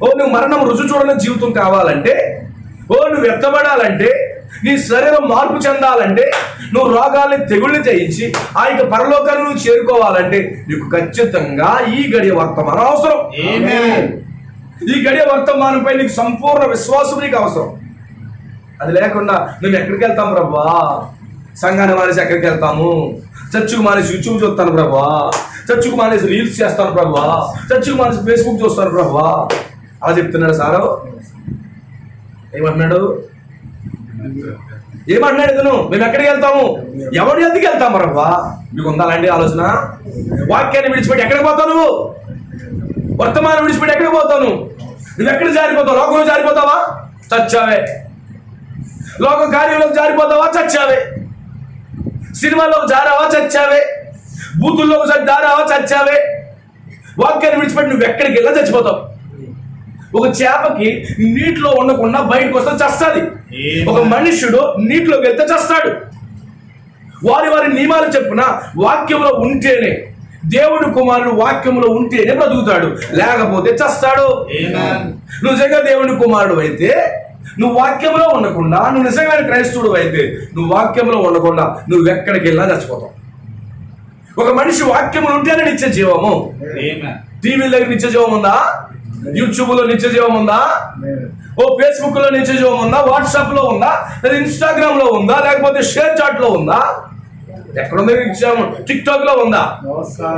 నువ్వు మరణం రుచి చూడని జీవితం కావాలంటే, నువ్వు ఎత్తబడాలంటే, నీ శరీరం మార్పు చెందాలంటే, నువ్వు రోగాల్ని తెగుళ్ళని జయించి ఆ యొక్క పరలోకాన్ని నువ్వు చేరుకోవాలంటే నీకు ఖచ్చితంగా ఈ గడియ వర్తమానం అవసరం. ఈ గడియ వర్తమానంపై నీకు సంపూర్ణ విశ్వాసం నీకు అవసరం. అది లేకుండా మేము ఎక్కడికి వెళ్తాం ప్రభా? సంఘాన్ని మానేసి ఎక్కడికి వెళ్తాము? చర్చికి మానేసి యూట్యూబ్ చూస్తాను ప్రభా, చర్చికి మానేసి రీల్స్ చేస్తాను ప్రభా, చర్చికి మానేసి ఫేస్బుక్ చూస్తాను ప్రభా అలా చెప్తున్నాడు సారు. ఏమంటున్నాడు ఇతను? మేము ఎక్కడికి వెళ్తాము? ఎవరి ఎందుకు వెళ్తాం ప్రభా? మీకు ఉండాలండి ఆలోచన? వాక్యాన్ని విడిచిపెట్టి ఎక్కడికి పోతావు? నువ్వు వర్తమానం విడిచిపెట్టి ఎక్కడికి పోతావు? నువ్వు ఎక్కడ జారిపోతావు? లోకంలో జారిపోతావా? చచ్చావే. లోక కార్యంలోకి జారిపోతావా? చచ్చావే. సినిమాలోకి జారావా? చచ్చావే. బూతుల్లోకి జారావా? చచ్చావే. వాక్యాన్ని విడిచిపెట్టి నువ్వు ఎక్కడికి వెళ్ళా చచ్చిపోతావు. ఒక చేపకి నీటిలో ఉండకుండా బయటకు వస్తే చస్తాది. ఒక మనుష్యుడు నీటిలోకి వెళ్తే చస్తాడు. వారి వారి నియమాలు చెప్పున వాక్యంలో ఉంటేనే, దేవుడు కుమారుడు వాక్యంలో ఉంటేనే బ్రతుకుతాడు, లేకపోతే చస్తాడు. నువ్వు నిజంగా దేవుని కుమారుడు అయితే, నువ్వు వాక్యంలో ఉండకుండా, నువ్వు నిజంగా క్రైస్తవుడు అయితే నువ్వు వాక్యంలో ఉండకుండా నువ్వు ఎక్కడికి వెళ్ళా చచ్చిపోతావు. ఒక మనిషి వాక్యములు ఉంటేనే నిత్య జీవము. టీవీ దగ్గర నిత్య జీవం ఉందా? యూట్యూబ్ లో నిత్య జీవం ఉందా? ఫేస్బుక్ లో నిత్య జీవం ఉందా? వాట్సాప్ లో ఉందా? లేదా ఇన్స్టాగ్రామ్ లో ఉందా? లేకపోతే షేర్ చాట్ లో ఉందా? ఎక్కడుంది నిత్య జీవము? టిక్ టాక్ లో ఉందా?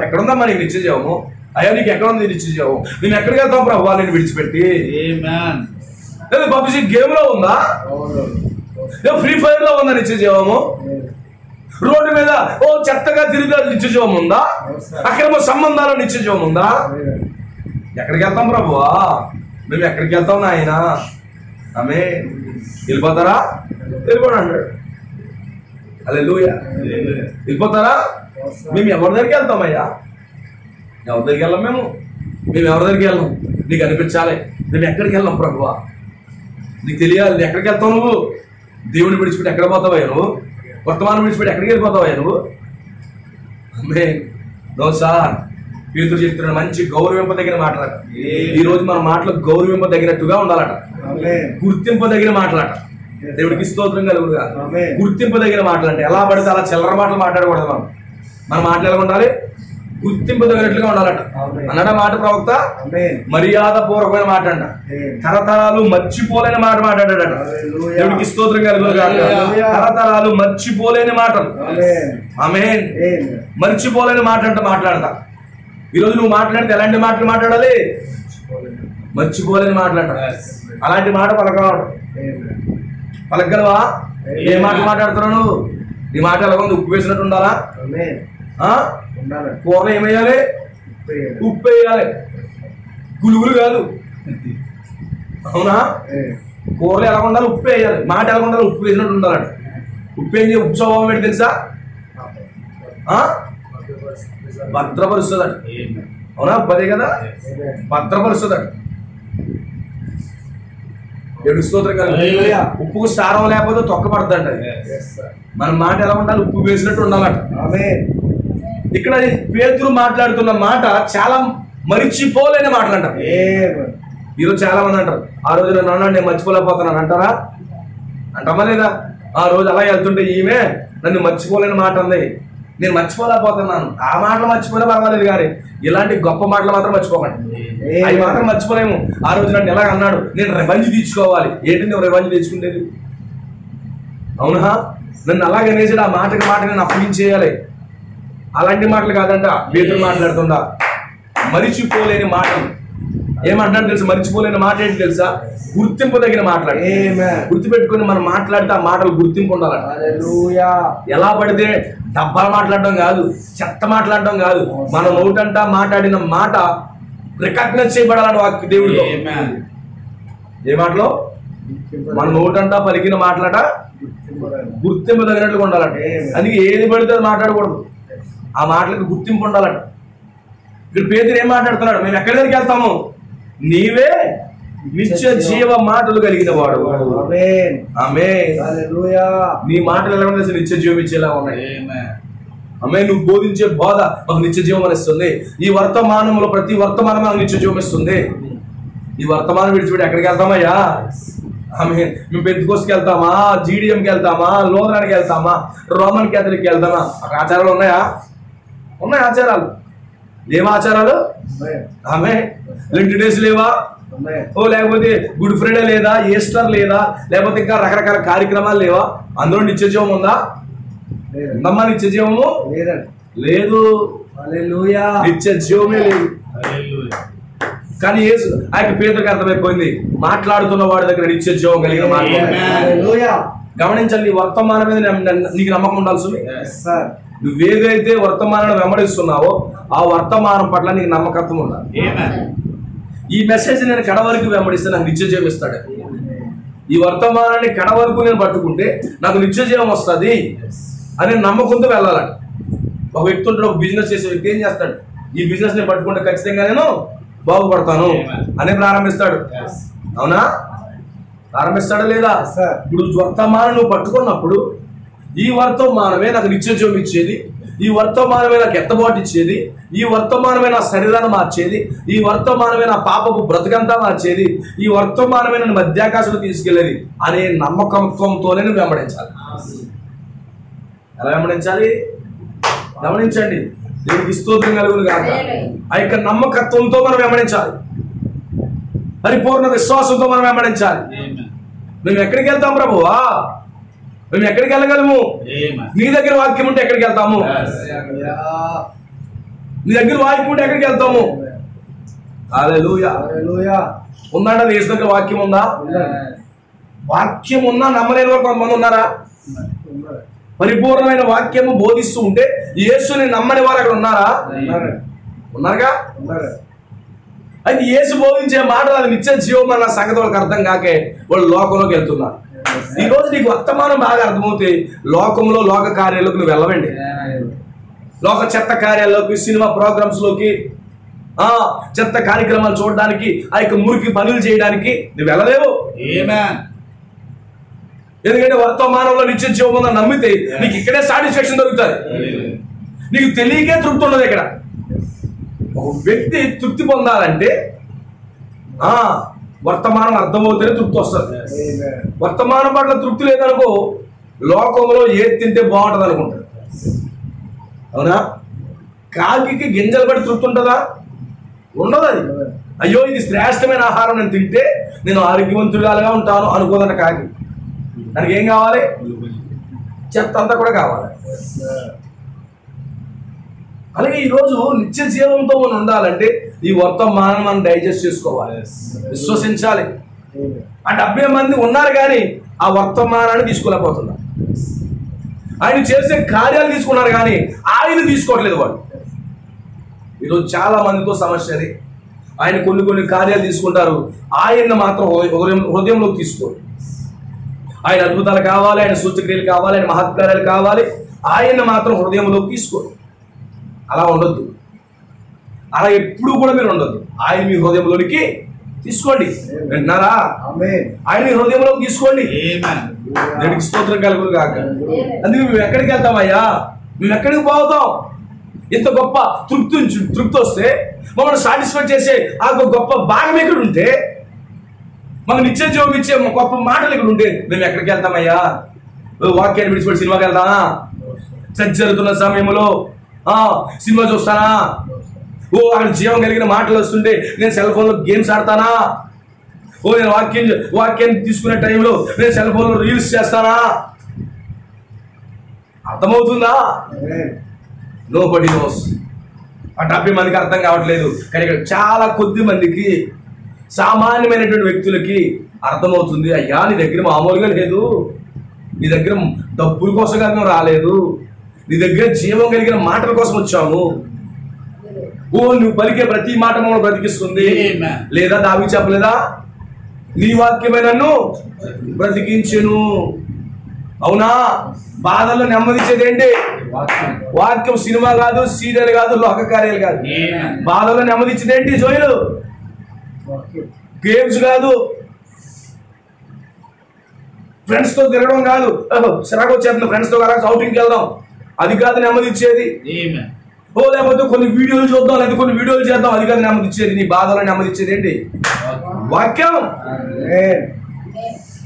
ఎక్కడుందా మనకి నిత్య జీవము? అయ్యా నీకు ఎక్కడ ఉంది నిత్య జీవం? నేను ఎక్కడికి వెళ్తాం ప్రభు నేను విడిచిపెట్టి? లేదా పబ్జీ గేమ్ లో ఉందా? ఫ్రీ ఫైర్ లో ఉందా నిత్య జీవము? రోడ్డు మీద చెత్తగా తిరిగితే నిత్య జీవం ఉందా? అక్రమ సంబంధాలు నిత్య జీవం ఉందా? ఎక్కడికి వెళ్తాం ప్రభువా? మేము ఎక్కడికి వెళ్తాం నాయన? ఆమె వెళ్ళిపోతారా? వెళ్ళిపోండి అన్నాడు. హల్లెలూయా. వెళ్ళిపోతారా? మేము ఎవరి దగ్గరికి వెళ్తామయ్యా? ఎవరి దగ్గరికి వెళ్ళాం? మేము ఎవరి దగ్గరికి వెళ్ళాం? నీకు అనిపించాలి మేము ఎక్కడికి వెళ్ళాం ప్రభువా, నీకు తెలియాలి. ఎక్కడికి వెళ్తావు నువ్వు? దేవుని విడిచిపెట్టి ఎక్కడ పోతావయ్యా నువ్వు? వర్తమానం విడిచిపెట్టి ఎక్కడికి వెళ్ళిపోతావయ్యా నువ్వు? No sir. పేతురు చెప్తున్నాడు మంచి గౌరవింపదగిన మాటలట. ఈ రోజు మన మాటలు గౌరవింపదగినట్టుగా ఉండాలట, గుర్తింపదగిన మాటలట. దేవుడికి స్తోత్రం కలుగుగా. గుర్తింపదగిన మాటలు అంటే ఎలా పడితే అలా చిల్లర మాటలు మాట్లాడకూడదు. మన మాటలు ఎలా ఉండాలి? గుర్తింపదగినట్లుగా ఉండాలట. అన్నడ మాట ప్రవక్త మర్యాద పూర్వకమైన మాట అంట. తరతరాలు మర్చిపోలేని మాట మాట్లాడాడట. దేవుడికి స్తోత్రం కలుగుగా. తరతరాలు మర్చిపోలేని మాటలు. ఆమేన్. మర్చిపోలేని మాట అంట మాట్లాడతా. ఈరోజు నువ్వు మాట్లాడితే ఎలాంటి మాటలు మాట్లాడాలి? మర్చిపోలేని మాట్లాడ. అలాంటి మాట పలకగలవా? ఏ మాటలు మాట్లాడుతున్నావు నువ్వు? నీ మాట ఎలా ఉంది? ఉప్పు వేసినట్టు ఉండాలా? కూరలో ఏమేయాలి? ఉప్పు వేయాలి, గులుగులు కాదు. అవునా? కూరలో ఎలా ఉండాలి? ఉప్పు వేయాలి. మాట ఎలా ఉండాలి? ఉప్పు వేసినట్టు ఉండాలంట. ఉప్పు ఏం చేయ? ఉప్పు స్వభావం ఏంటి తెలుసా? భద్రపరుస్తుందట. అవునా? పదే కదా, భద్రపరుస్తుందట. ఏడు స్తోత్రం కదా. ఉప్పుకు సారం లేకపోతే తొక్క పడుతుందంట. మన మాట ఎలా ఉండాలి? ఉప్పు వేసినట్టు ఉండాలట. ఇక్కడ పేతురు మాట్లాడుతున్న మాట చాలా మరిచిపోలేని మాటలు అంటారు. ఈరోజు చాలా మంది అంటారు ఆ రోజు నన్ను నేను మర్చిపోలేకపోతున్నాను అంటారా? అంటామా లేదా? ఆ రోజు అలా వెళ్తుంటే ఈమె నన్ను మర్చిపోలేని మాట ఉంది, నేను మర్చిపోలేకపోతున్నాను. ఆ మాటలు మర్చిపోలే పర్వాలేదు, కానీ ఇలాంటి గొప్ప మాటలు మాత్రం మర్చిపోకండి. అవి మాత్రం మర్చిపోలేము. ఆ రోజు నన్ను ఎలా అన్నాడు, నేను రెవెంజ్ తీర్చుకోవాలి. ఏంటి నువ్వు రెవెంజ్ తెచ్చుకునేది? అవునా? నన్ను అలాగే నేసాడు. ఆ మాటకి మాట నేను అప్పగించేయాలి. అలాంటి మాటలు కాదంట పేతురు మాట్లాడుతుండా. మరిచిపోలేని మాటలు. ఏమంటాడు తెలుసా? మరిచిపోలేని మాట ఏంటి తెలుసా? గుర్తింపదగిన మాట్లాడు. గుర్తుపెట్టుకుని మనం మాట్లాడితే ఆ మాటలు గుర్తింపు ఉండాలంట. ఎలా పడితే డబ్బాలు మాట్లాడడం కాదు, చెత్త మాట్లాడడం కాదు. మన నోటంటా మాట్లాడిన మాట రికగ్నైజ్ చేయబడాలని వాక్య దేవుడు. ఏ మాటలో? మన నోటంటా పలికిన మాట్లాట గుర్తింపదగినట్లుగా ఉండాలంట. అందుకే ఏది పడితే అది మాట్లాడకూడదు. ఆ మాటలకు గుర్తింపు ఉండాలంట. ఇక్కడ పేతురు ఏం మాట్లాడుతున్నాడు? మేము ఎక్కడి దగ్గరికి వెళ్తాము? నీవే నిత్య జీవ మాటలు కలిగిన వాడు. ఆమేన్. నీ మాటలు ఎలా ఉన్నాయి? నిత్య జీవం ఇచ్చేలా ఉన్నాయి. ఆమేన్. నువ్వు బోధించే బోధ మాకు నిత్య జీవం ఇస్తుంది. ఈ వర్తమానంలో ప్రతి వర్తమానం మనకు నిత్య జీవం ఇస్తుంది. ఈ వర్తమానం విడిచిపెట్టి ఎక్కడికి వెళ్తామయ్యా? మేము పెద్దకోసుకి వెళ్తామా, జీడిఎంకి వెళ్తామా, లోదరానికి వెళ్తామా, రోమన్ క్యాథలిక్కి వెళ్తామా? అక్కడ ఆచారాలు ఉన్నాయా? ఉన్నాయి ఆచారాలు. లేవా ఆచారాలు? ఆమె లెంట్ డేస్ లేవా? లేకపోతే గుడ్ ఫ్రైడే లేదా, ఈస్టర్ లేదా, లేకపోతే ఇంకా రకరకాల కార్యక్రమాలు లేవా? అందులో నిత్య జీవం ఉందా? ఉందమ్మా నిత్య జీవము? లేదు. నిత్య జీవమే లేదు. కానీ యేసు ఆయన పేతురుకి అర్థమైపోయింది, మాట్లాడుతున్న వాడి దగ్గర నిత్య జీవం కలిగిన మాట. గమనించాలి, నీ వర్తమానం మీద నీకు నమ్మకం ఉండాల్సింది. నువ్వేదైతే వర్తమానాన్ని వెంబడిస్తున్నావో ఆ వర్తమానం పట్ల నీకు నమ్మకత్వం ఉండాలి. ఈ మెసేజ్ నేను కడ వరకు వెంబడిస్తే నాకు నిత్య జీవం ఇస్తాడు. ఈ వర్తమానాన్ని కడ వరకు నేను పట్టుకుంటే నాకు నిత్య జీవం వస్తుంది అని నమ్మకంతో వెళ్ళాలండి. ఒక వ్యక్తి ఉంటాడు, ఒక బిజినెస్ చేసే వ్యక్తి ఏం చేస్తాడు? ఈ బిజినెస్ ని పట్టుకుంటే ఖచ్చితంగా నేను బాగుపడతాను అని ప్రారంభిస్తాడు. అవునా? ప్రారంభిస్తాడా లేదా? ఇప్పుడు వర్తమానం నువ్వు పట్టుకున్నప్పుడు ఈ వర్తమానమే నాకు నిత్య జీవం ఇచ్చేది, ఈ వర్తమానమే నాకు ఎత్తబాటు ఇచ్చేది, ఈ వర్తమానమే నా శరీరాన్ని మార్చేది, ఈ వర్తమానమే నా పాపపు బ్రతుకంతా మార్చేది, ఈ వర్తమానమే నన్ను మధ్యాకాశంలో తీసుకెళ్ళేది అనే నమ్మకంతోనే నువ్వు వెంబడించాలి. ఎలా వెంబడించాలి? గమనించండి, దేవుడికి స్తోత్రం కలుగును గాక. ఆ యొక్క నమ్మకత్వంతో మనం వెంబడించాలి, పరిపూర్ణ విశ్వాసంతో మనం వెంబడించాలి. మేము ఎక్కడికి వెళ్తాం ప్రభువా? మేము ఎక్కడికి వెళ్ళగలము? నీ దగ్గర వాక్యం ఉంటే ఎక్కడికి వెళ్తాము? నీ దగ్గర వాక్యం ఉంటే ఎక్కడికి వెళ్తాము? హల్లెలూయా. ఉందంట యేసు దగ్గర వాక్యం ఉందా? వాక్యం ఉన్నా నమ్మలేని వారు కొంతమంది ఉన్నారా? పరిపూర్ణమైన వాక్యము బోధిస్తూ ఉంటే యేసుని నమ్మని వారు అక్కడ ఉన్నారా? ఉన్నారుగా. అయితే యేసు బోధించే మాటలు అది నిత్య జీవం అన్న సంగతి వాళ్ళకి అర్థం కాకే వాళ్ళు లోకంలోకి వెళ్తున్నారు. ఈ రోజు నీకు వర్తమానం బాగా అర్థమవుతాయి, లోకంలో లోక కార్యాలకు నువ్వు వెళ్ళవండి. లోక చెత్త కార్యాల్లోకి, సినిమా ప్రోగ్రామ్స్ లోకి, చెత్త కార్యక్రమాలు చూడడానికి, ఆ యొక్క మురికి పనులు చేయడానికి నువ్వు వెళ్ళలేవు. ఎందుకంటే వర్తమానంలో నిత్య జీవం ఉందని నమ్మితే నీకు ఇక్కడే సాటిస్ఫాక్షన్ దొరుకుతుంది. నీకు తెలియకే తృప్తి ఉండదు. ఇక్కడ ఒక వ్యక్తి తృప్తి పొందాలంటే వర్తమానం అర్థమవుతేనే తృప్తి వస్తుంది. వర్తమానం పట్ల తృప్తి లేదనుకో, లోకంలో ఏది తింటే బాగుంటుంది అనుకుంటాడు. అవునా? కాకి గింజలు పడి తృప్తి ఉంటుందా? ఉండదు. అది అయ్యో ఇది శ్రేష్టమైన ఆహారం నేను తింటే నేను ఆరోగ్యవంతురాలుగా ఉంటాను అనుకోదన్న కాకి. దానికి ఏం కావాలి? చెత్త అంతా కూడా కావాలి. అలాగే ఈరోజు నిత్య జీవంతో మనం ఉండాలంటే ఈ వర్తమానం మనం డైజెస్ట్ చేసుకోవాలి, విశ్వసించాలి. ఆ 70 మంది ఉన్నారు కానీ ఆ వర్తమానాన్ని తీసుకోలేకపోతున్నారు. ఆయన చేసే కార్యాలు తీసుకున్నారు కానీ ఆయన తీసుకోవట్లేదు వాళ్ళు. ఈరోజు చాలా మందితో సమస్య అది. ఆయన కొన్ని కార్యాలు తీసుకుంటారు, ఆయన్ని మాత్రం హృదయంలోకి తీసుకోరు. ఆయన అద్భుతాలు కావాలి, ఆయన సూచక్రియలు కావాలి, ఆయన మహత్కార్యాలు కావాలి, ఆయన్ని మాత్రం హృదయంలోకి తీసుకోరు. అలా ఉండొద్దు. అలా ఎప్పుడు కూడా మీరు ఉండొద్దు. ఆయన మీ హృదయంలోనికి తీసుకోండి. వింటున్నారా? ఆయన మీ హృదయంలోకి తీసుకోండి. దేవునికి స్తోత్రం కలుగును గాక. అందుకే మేము ఎక్కడికి వెళ్తామయ్యా? మేము ఎక్కడికి పోతాం? ఇంత గొప్ప తృప్తి వస్తే, మమ్మల్ని సాటిస్ఫై చేసే ఆ గొప్ప భాగం ఎక్కడ ఉంటే, మాకు నిత్య జీవం ఇచ్చే గొప్ప మాటలు ఇక్కడ ఉంటే మేము ఎక్కడికి వెళ్తామయ్యా? వాక్యాన్ని విడిచిపెట్టి సినిమాకి వెళ్తానా? చర్చ జరుగుతున్న సమయంలో సినిమా చూస్తానా? అక్కడ జీవం కలిగిన మాటలు వస్తుంటే నేను సెల్ ఫోన్లో గేమ్స్ ఆడతానా? నేను వాక్యాన్ని తీసుకునే టైంలో నేను సెల్ ఫోన్లో రీల్స్ చేస్తానా? అర్థమవుతుందా? Nobody nose. ఆ 70 మందికి అర్థం కావట్లేదు. కానీ ఇక్కడ చాలా కొద్ది మందికి, సామాన్యమైనటువంటి వ్యక్తులకి అర్థమవుతుంది. అయ్యా నీ దగ్గర మామూలుగా లేదు, నీ దగ్గర డబ్బుల కోసం కానీ రాలేదు, నీ దగ్గర జీవం కలిగిన మాటల కోసం వచ్చాము. నువ్వు పలికే ప్రతి మాట మమ్మల్ని బ్రతికిస్తుంది. లేదా దావి చెప్పలేదా? నీ వాక్యమే నన్ను బ్రతికించెను. అవునా? బాధల్లో నెమ్మదించేది ఏంటి? వాక్యం. సినిమా కాదు, సీరియల్ కాదు, లోక కార్యాలు కాదు. బాధల్లో నెమ్మదించేది ఏంటి? జోయిలు. గేమ్స్ కాదు, ఫ్రెండ్స్ తో తిరగడం కాదు. సిరాకు వచ్చేస్తుంది, ఫ్రెండ్స్ తో కదా అవుటింగ్కి వెళ్దాం, అది కాదు నెమ్మదిచ్చేది. లేకపోతే కొన్ని వీడియోలు చూద్దాం, లేదా కొన్ని వీడియోలు చేద్దాం, అది కాదు నెమ్మదిచ్చేది. నీ బాధలో నెమ్మదిచ్చేది ఏంటి? వాక్యం.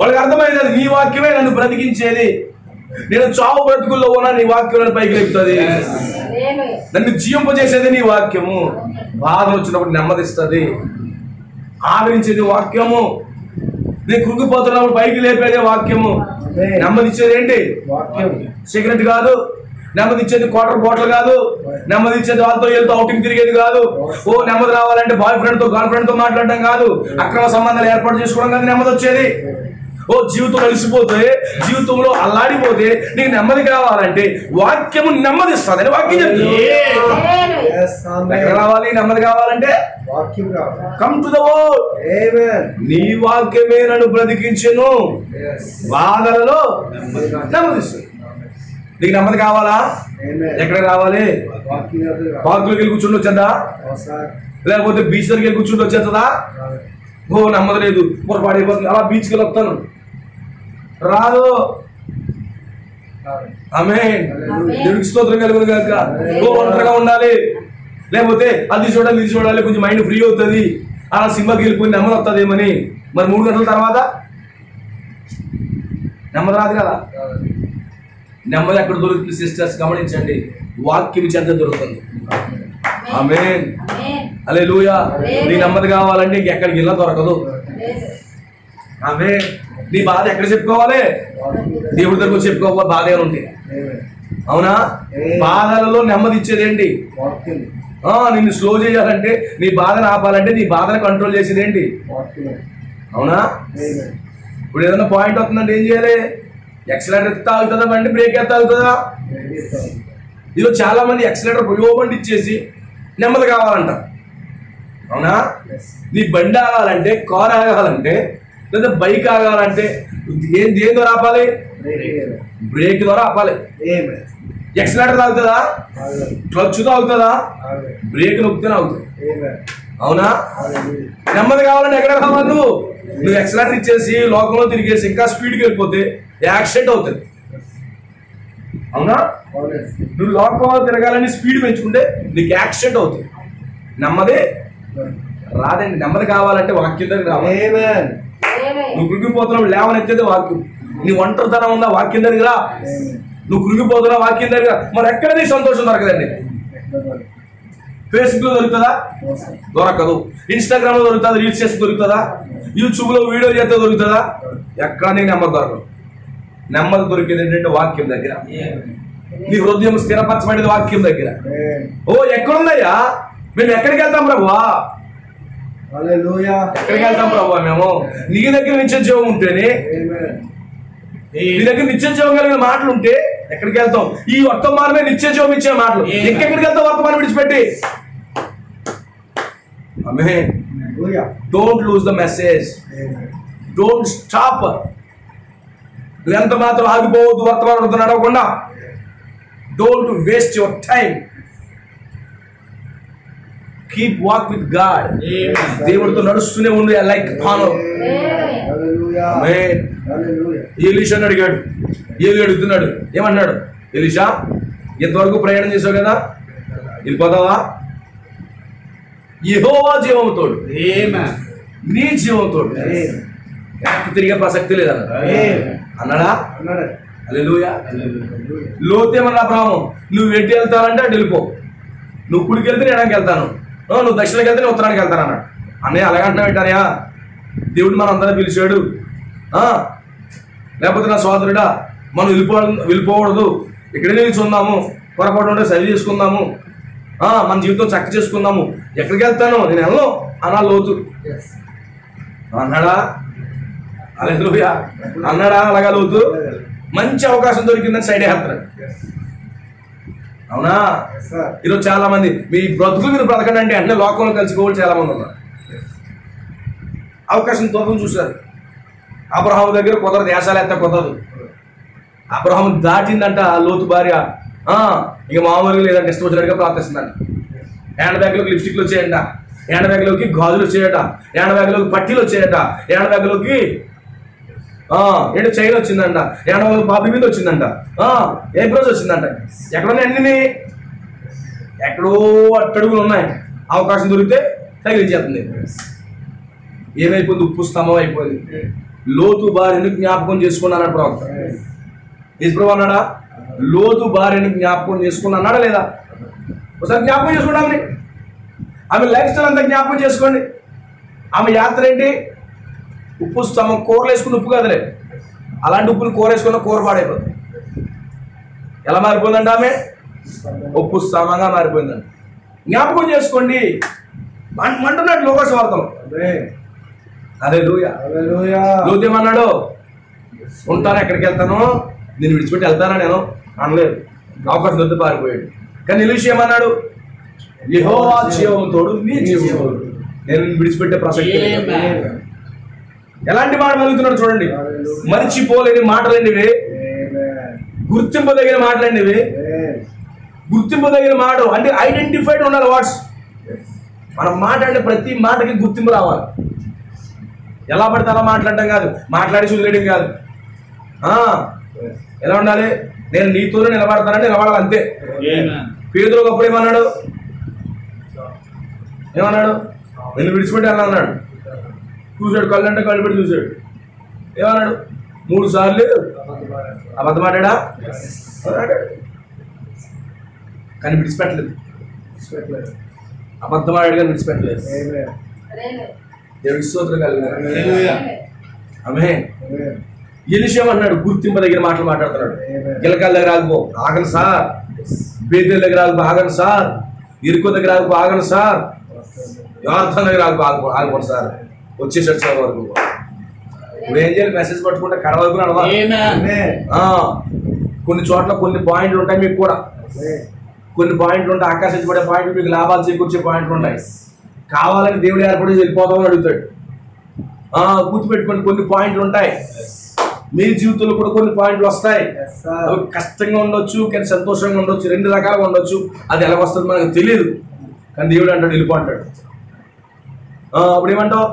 వాళ్ళకి అర్థమైంది నీ వాక్యమే నన్ను బ్రతికించేది. నేను చావు బ్రతుకుల్లో ఉన్నా నీ వాక్యం నన్ను పైకి లేపుతుంది. నన్ను జీవింపజేసేది నీ వాక్యము. బాధలు వచ్చినప్పుడు నెమ్మదిస్తుంది, ఆదరించేది వాక్యము. నేను కృంగిపోతున్నప్పుడు పైకి లేపేదే వాక్యము. నెమ్మదిచ్చేది ఏంటి? సిగరెట్ కాదు, నెమ్మదిచ్చేది క్వార్టర్ బాటిల్ కాదు, నెమ్మదిచ్చేది వాళ్ళతో వెళ్తూ అవుటింగ్ తిరిగేది కాదు. ఓ నెమ్మది రావాలంటే బాయ్ ఫ్రెండ్ తో గర్ల్ ఫ్రెండ్ తో మాట్లాడడం కాదు, అక్రమ సంబంధాలు ఏర్పాటు చేసుకోవడం కాదు నెమ్మది వచ్చేది. ఓ జీవితం అలసిపోతే, జీవితంలో అల్లాడిపోతే నీకు నెమ్మది కావాలంటే వాక్యము నెమ్మదిస్తుంది అని వాక్యం చెప్తుంది. ఎక్కడ రావాలి నెమ్మది కావాలంటే? Come to the word. నీ వాక్యమే నన్ను బ్రతికించెను, బాధలలో నెమ్మదిస్తుంది. నీకు నెమ్మది కావాలా? ఎక్కడ రావాలి? పార్కులోకి వెళ్ళి కూర్చుండి వచ్చేద్దా? లేకపోతే బీచ్ దగ్గరికి వెళ్ళి కూర్చుండి వచ్చేస్తుందా? ఓ నెమ్మది లేదు, పొరపాడైపోతుంది, అలా బీచ్కి వెళ్ళి వస్తాను, రాదు. ఆమేన్. దేవునికి స్తోత్రం కలుగును గాక. ఓ ఒంటరిగా ఉండాలి, లేకపోతే అది చూడాలి ఇది చూడాలి, కొంచెం మైండ్ ఫ్రీ అవుతుంది, అలా సినిమాకి వెళ్ళిపోయి నెమ్మది వస్తుంది ఏమని. మరి 3 గంటల తర్వాత నెమ్మది రాదు కదా. నెమ్మది ఎక్కడ దొరుకుతుంది సిస్టర్స్? గమనించండి, వాక్యం చెంత దొరుకుతుంది. ఆమేన్. హల్లెలూయా. నీ నెమ్మది కావాలంటే ఇంకెక్కడికి వెళ్ళినా దొరకదు. ఆమేన్. నీ బాధ ఎక్కడ చెప్పుకోవాలి? దేవుడి దగ్గర చెప్పుకోవాలి. బాధ ఏమైనా ఉంటే, అవునా? బాధలలో నెమ్మది ఇచ్చేది ఏంటి? నిన్ను స్లో చేయాలంటే, నీ బాధను ఆపాలంటే, నీ బాధను కంట్రోల్ చేసేది ఏంటి? అవునా? ఇప్పుడు ఏదైనా పాయింట్ వస్తుందంటే ఏం చేయాలి? ఎక్సలేటర్ ఎత్తా అవుతుందా బండి, బ్రేక్ ఎత్తా అవుతుందా? ఈరోజు చాలా మంది ఎక్సలేటర్ బండి ఇచ్చేసి నెమ్మది కావాలంట. అవునా? నీ బండి ఆగాలంటే, కార్ ఆగాలంటే, లేదా బైక్ ఆగాలంటే దేని ద్వారా ఆపాలి? బ్రేక్ ద్వారా ఆపాలి. ఎక్సలేటర్ తాగుతుందా? క్లచ్తో అవుతుందా? బ్రేక్ నొక్కితేనే అవుతుంది. అవునా? నెమ్మది కావాలంటే ఎక్కడ కావాలి? నువ్వు ఎక్సలేటర్ ఇచ్చేసి లోకంలో తిరిగేసి ఇంకా స్పీడ్కి వెళ్ళిపోతే యాక్సిడెంట్ అవుతుంది. అవునా? నువ్వు లోకంలో తిరగాలని స్పీడ్ పెంచుకుంటే నీకు యాక్సిడెంట్ అవుతుంది. నెమ్మది రాదండి. నెమ్మది కావాలంటే వాక్యం దగ్గర రావాలి. నువ్వు కృంగిపోతున్నావు, లేవనెత్తేది వాక్యం. నీ ఒంటరితనం ఉందా? వాక్యం దగ్గర. నువ్వు కృంగిపోతున్నావు, వాక్యం దగ్గర. మరి ఎక్కడ నీ సంతోషం దొరకదండి? ఫేస్బుక్ లో దొరుకుతుందా? దొరకదు. ఇన్స్టాగ్రామ్ లో దొరుకుతుందా? రీల్స్ చేస్తే దొరుకుతుందా? యూట్యూబ్ లో వీడియో చేస్తే దొరుకుతుందా? ఎక్కడ నీకు నెమ్మది దొరకదు. నెమ్మది దొరికేది ఏంటంటే వాక్యం దగ్గర. నీ హృదయం స్థిరపరచబడేది వాక్యం దగ్గర. ఓ ఎక్కడుందయ్యా? మేము ఎక్కడికి వెళ్తాం ప్రభువా? ఎక్కడికి వెళ్తాం ప్రభువా? మేము నీ దగ్గర నిత్య జీవం ఉంటేనే, నీ దగ్గర నిత్య జీవం కలిగిన మాటలు ఉంటే ఎక్కడికి వెళ్తాం? ఈ వర్తమానమే నిత్య జీవం ఇచ్చే మాటలు. ఎక్కడికి వెళ్తాం వర్తమానం విడిచిపెట్టి? Amen. Don't lose the message. Don't stop. నువ్వు ఎంత మాత్రం ఆగిపోవద్దు వర్తమానంతో నడవకుండా. Don't waste your time. Keep walk with God. దేవుడితో నడుస్తూనే ఉండు. Like follow. ఎలీషాని అడిగాడు, ఏలి అడుగుతున్నాడు. ఏమన్నాడు? ఎలీషా, ఎంతవరకు ప్రయాణం చేసావు కదా, వెళ్ళిపోతావా? యెహోవా జీవంతోడు, నీ జీవంతోడు తిరిగే ప్రసక్తి లేదన్న అన్నాడా? హల్లెలూయా. లోతు ఏమన్నా? అబ్రాహాము, నువ్వు ఎటు వెళ్తానంటే అటు వెళ్ళిపో. నువ్వు కుడికి వెళ్తే నేను ఎడకి వెళ్తాను, నువ్వు దక్షిణకి వెళ్తే నేను ఉత్తరానికి వెళ్తాను అన్నాడు. అన్నయ్య అలాగంటున్నావు ఏంటనయ్యా? దేవుడు మన అందరినీ పిలిచాడు. లేకపోతే నా సోదరుడా, మనం వెళ్ళిపోకూడదు, ఇక్కడే నిల్చుందాము, పొరపాటు ఉంటే సరి చేసుకుందాము, మన జీవితం చక్క చేసుకుందాము. ఎక్కడికి వెళ్తాను? నేను వెళ్ళను అన్నా లోతు. అన్నాడా? హల్లెలూయా. అన్నాడా? అలాగా లోతు మంచి అవకాశం దొరికిందని సైడ్ వెళ్తాడు. అవునా? ఈరోజు చాలా మంది మీ బ్రతుకులు మీరు బ్రతకండి అంటే అన్నీ లోకంలో కలిసిపోవాలి చాలా మంది ఉన్నారు. అవకాశం తోకం చూశారు. అబ్రహాము దగ్గర కుదరదు, దేశాలు ఎత్త కుదరదు. అబ్రహాము దాటిందంట లోతు భార్య. ఇక మామూలుగా లేదంటే ఇష్టం వచ్చినట్టుగా ప్రార్థిస్తుందంట. హ్యాండ్ బ్యాగ్లోకి లిప్స్టిక్లు వచ్చాయంట, హ్యాండ్ బ్యాగ్లోకి గాజులు వచ్చాయట, హ్యాండ్ బ్యాగ్లోకి పట్టీలు వచ్చాయట, హ్యాండ్ బ్యాగ్లోకి ఏంటో చైన్ వచ్చిందంట, హ్యాండ్ బ్యాగ్లోకి బాబీ మీద వచ్చిందంట, ఏ బ్రోజ్ వచ్చిందంట. ఎక్కడున్నాయి అన్ని? ఎక్కడో అట్టడుగులు ఉన్నాయి. అవకాశం దొరికితే తగిలించేస్తుంది. ఏమైపోయింది? ఉప్పు స్తంభం అయిపోయింది. లోతు భార్యను జ్ఞాపకం చేసుకున్నాడు ప్రవక్త. యేసుప్రభు అన్నాడా? లోతు భార్యను జ్ఞాపకం చేసుకుని అన్నాడా లేదా? ఒకసారి జ్ఞాపకం చేసుకోండి. ఆమె లైఫ్ స్టైల్ అంతా జ్ఞాపకం చేసుకోండి. ఆమె యాత్ర ఏంటి? ఉప్పు స్తంభం, కూరలు వేసుకుని ఉప్పు కదలే, అలాంటి ఉప్పుని కూర వేసుకున్న కూర పాడైపోతుంది. ఎలా మారిపోయిందంటే ఆమె ఉప్పు స్తంభంగా మారిపోయిందండి. జ్ఞాపకం చేసుకోండి అంటున్నాడు లోకాసు వార్తలు. హల్లెలూయా. లోతు ఏమన్నాడు? ఉంటాను, ఎక్కడికి వెళ్తాను, నేను విడిచిపెట్టి వెళ్తానా నేను అనలేదు. అవకాశం దొరికి పారిపోయాడు. కానీ ఎలీషా ఏమన్నాడు? యెహోవా జీవముతోడు నీ జీవముతోడు, నేను విడిచిపెట్టే ప్రసక్తి లేదు. ఎలాంటి మాట పలుకుతున్నాడు చూడండి. మరిచిపోలేని మాటలండివి, గుర్తింపదగిన మాటలండివి. గుర్తింపదగిన మాట అంటే ఐడెంటిఫైడ్ ఉండాలి వర్డ్స్. మనం మాట్లాడే ప్రతి మాటకి గుర్తింపు రావాలి. ఎలా పడితే అలా మాట్లాడటం కాదు, మాట్లాడి చూడలేయడం కాదు. ఎలా ఉండాలి? నేను నీతోనే నిలబడతానంటే నిలబడాలి, అంతే. పేతురు ఒకప్పుడు ఏమన్నాడు? నేను విడిచిపెట్టి అలా అన్నాడు. చూశాడు, కళ్ళు అంటే కళ్ళు పెట్టి చూశాడు. ఏమన్నాడు? 3 సార్లు అబద్ధం ఆడాడా? కానీ విడిచిపెట్టలేదు. అబద్ధం ఆడాడు కానీ విడిచిపెట్టలేదు. దేవుడికి స్తోత్రం కలుగును. ఆమేన్. ఎలీషా అన్నాడు, గుర్తింపదగిన మాటలు మాట్లాడుతున్నాడు. గిలకాల దగ్గర ఆగిపో, ఆగను సార్. బేతేల్ దగ్గర ఆగిపో, ఆగను సార్. ఇరుకో దగ్గర ఆగిపో, ఆగను సార్. యోర్దాను దగ్గర ఆగిపోండి సార్. వచ్చేసాడు సార్ వరకు. ఇప్పుడు ఏం చేయాలి? మెసేజ్ పట్టుకుంటే కడ వరకు నడవాలి. కొన్ని చోట్ల కొన్ని పాయింట్లు ఉంటాయి మీకు కూడా. కొన్ని పాయింట్లు ఉంటాయి, ఆకర్షించబడే పాయింట్లు, మీకు లాభాలు చేకూర్చే పాయింట్లు ఉంటాయి. కావాలని దేవుడు ఏర్పడి వెళ్ళిపోతామని అడుగుతాడు. గుర్తుపెట్టుకోండి, కొన్ని పాయింట్లు ఉంటాయి. మీ జీవితంలో కూడా కొన్ని పాయింట్లు వస్తాయి. అవి కష్టంగా ఉండొచ్చు, కానీ సంతోషంగా ఉండొచ్చు, 2 రకాలుగా ఉండొచ్చు. అది ఎలా వస్తుంది మనకు తెలియదు. కానీ దేవుడు అంటాడు వెళ్ళిపో అంటాడు. అప్పుడు ఏమంటావు?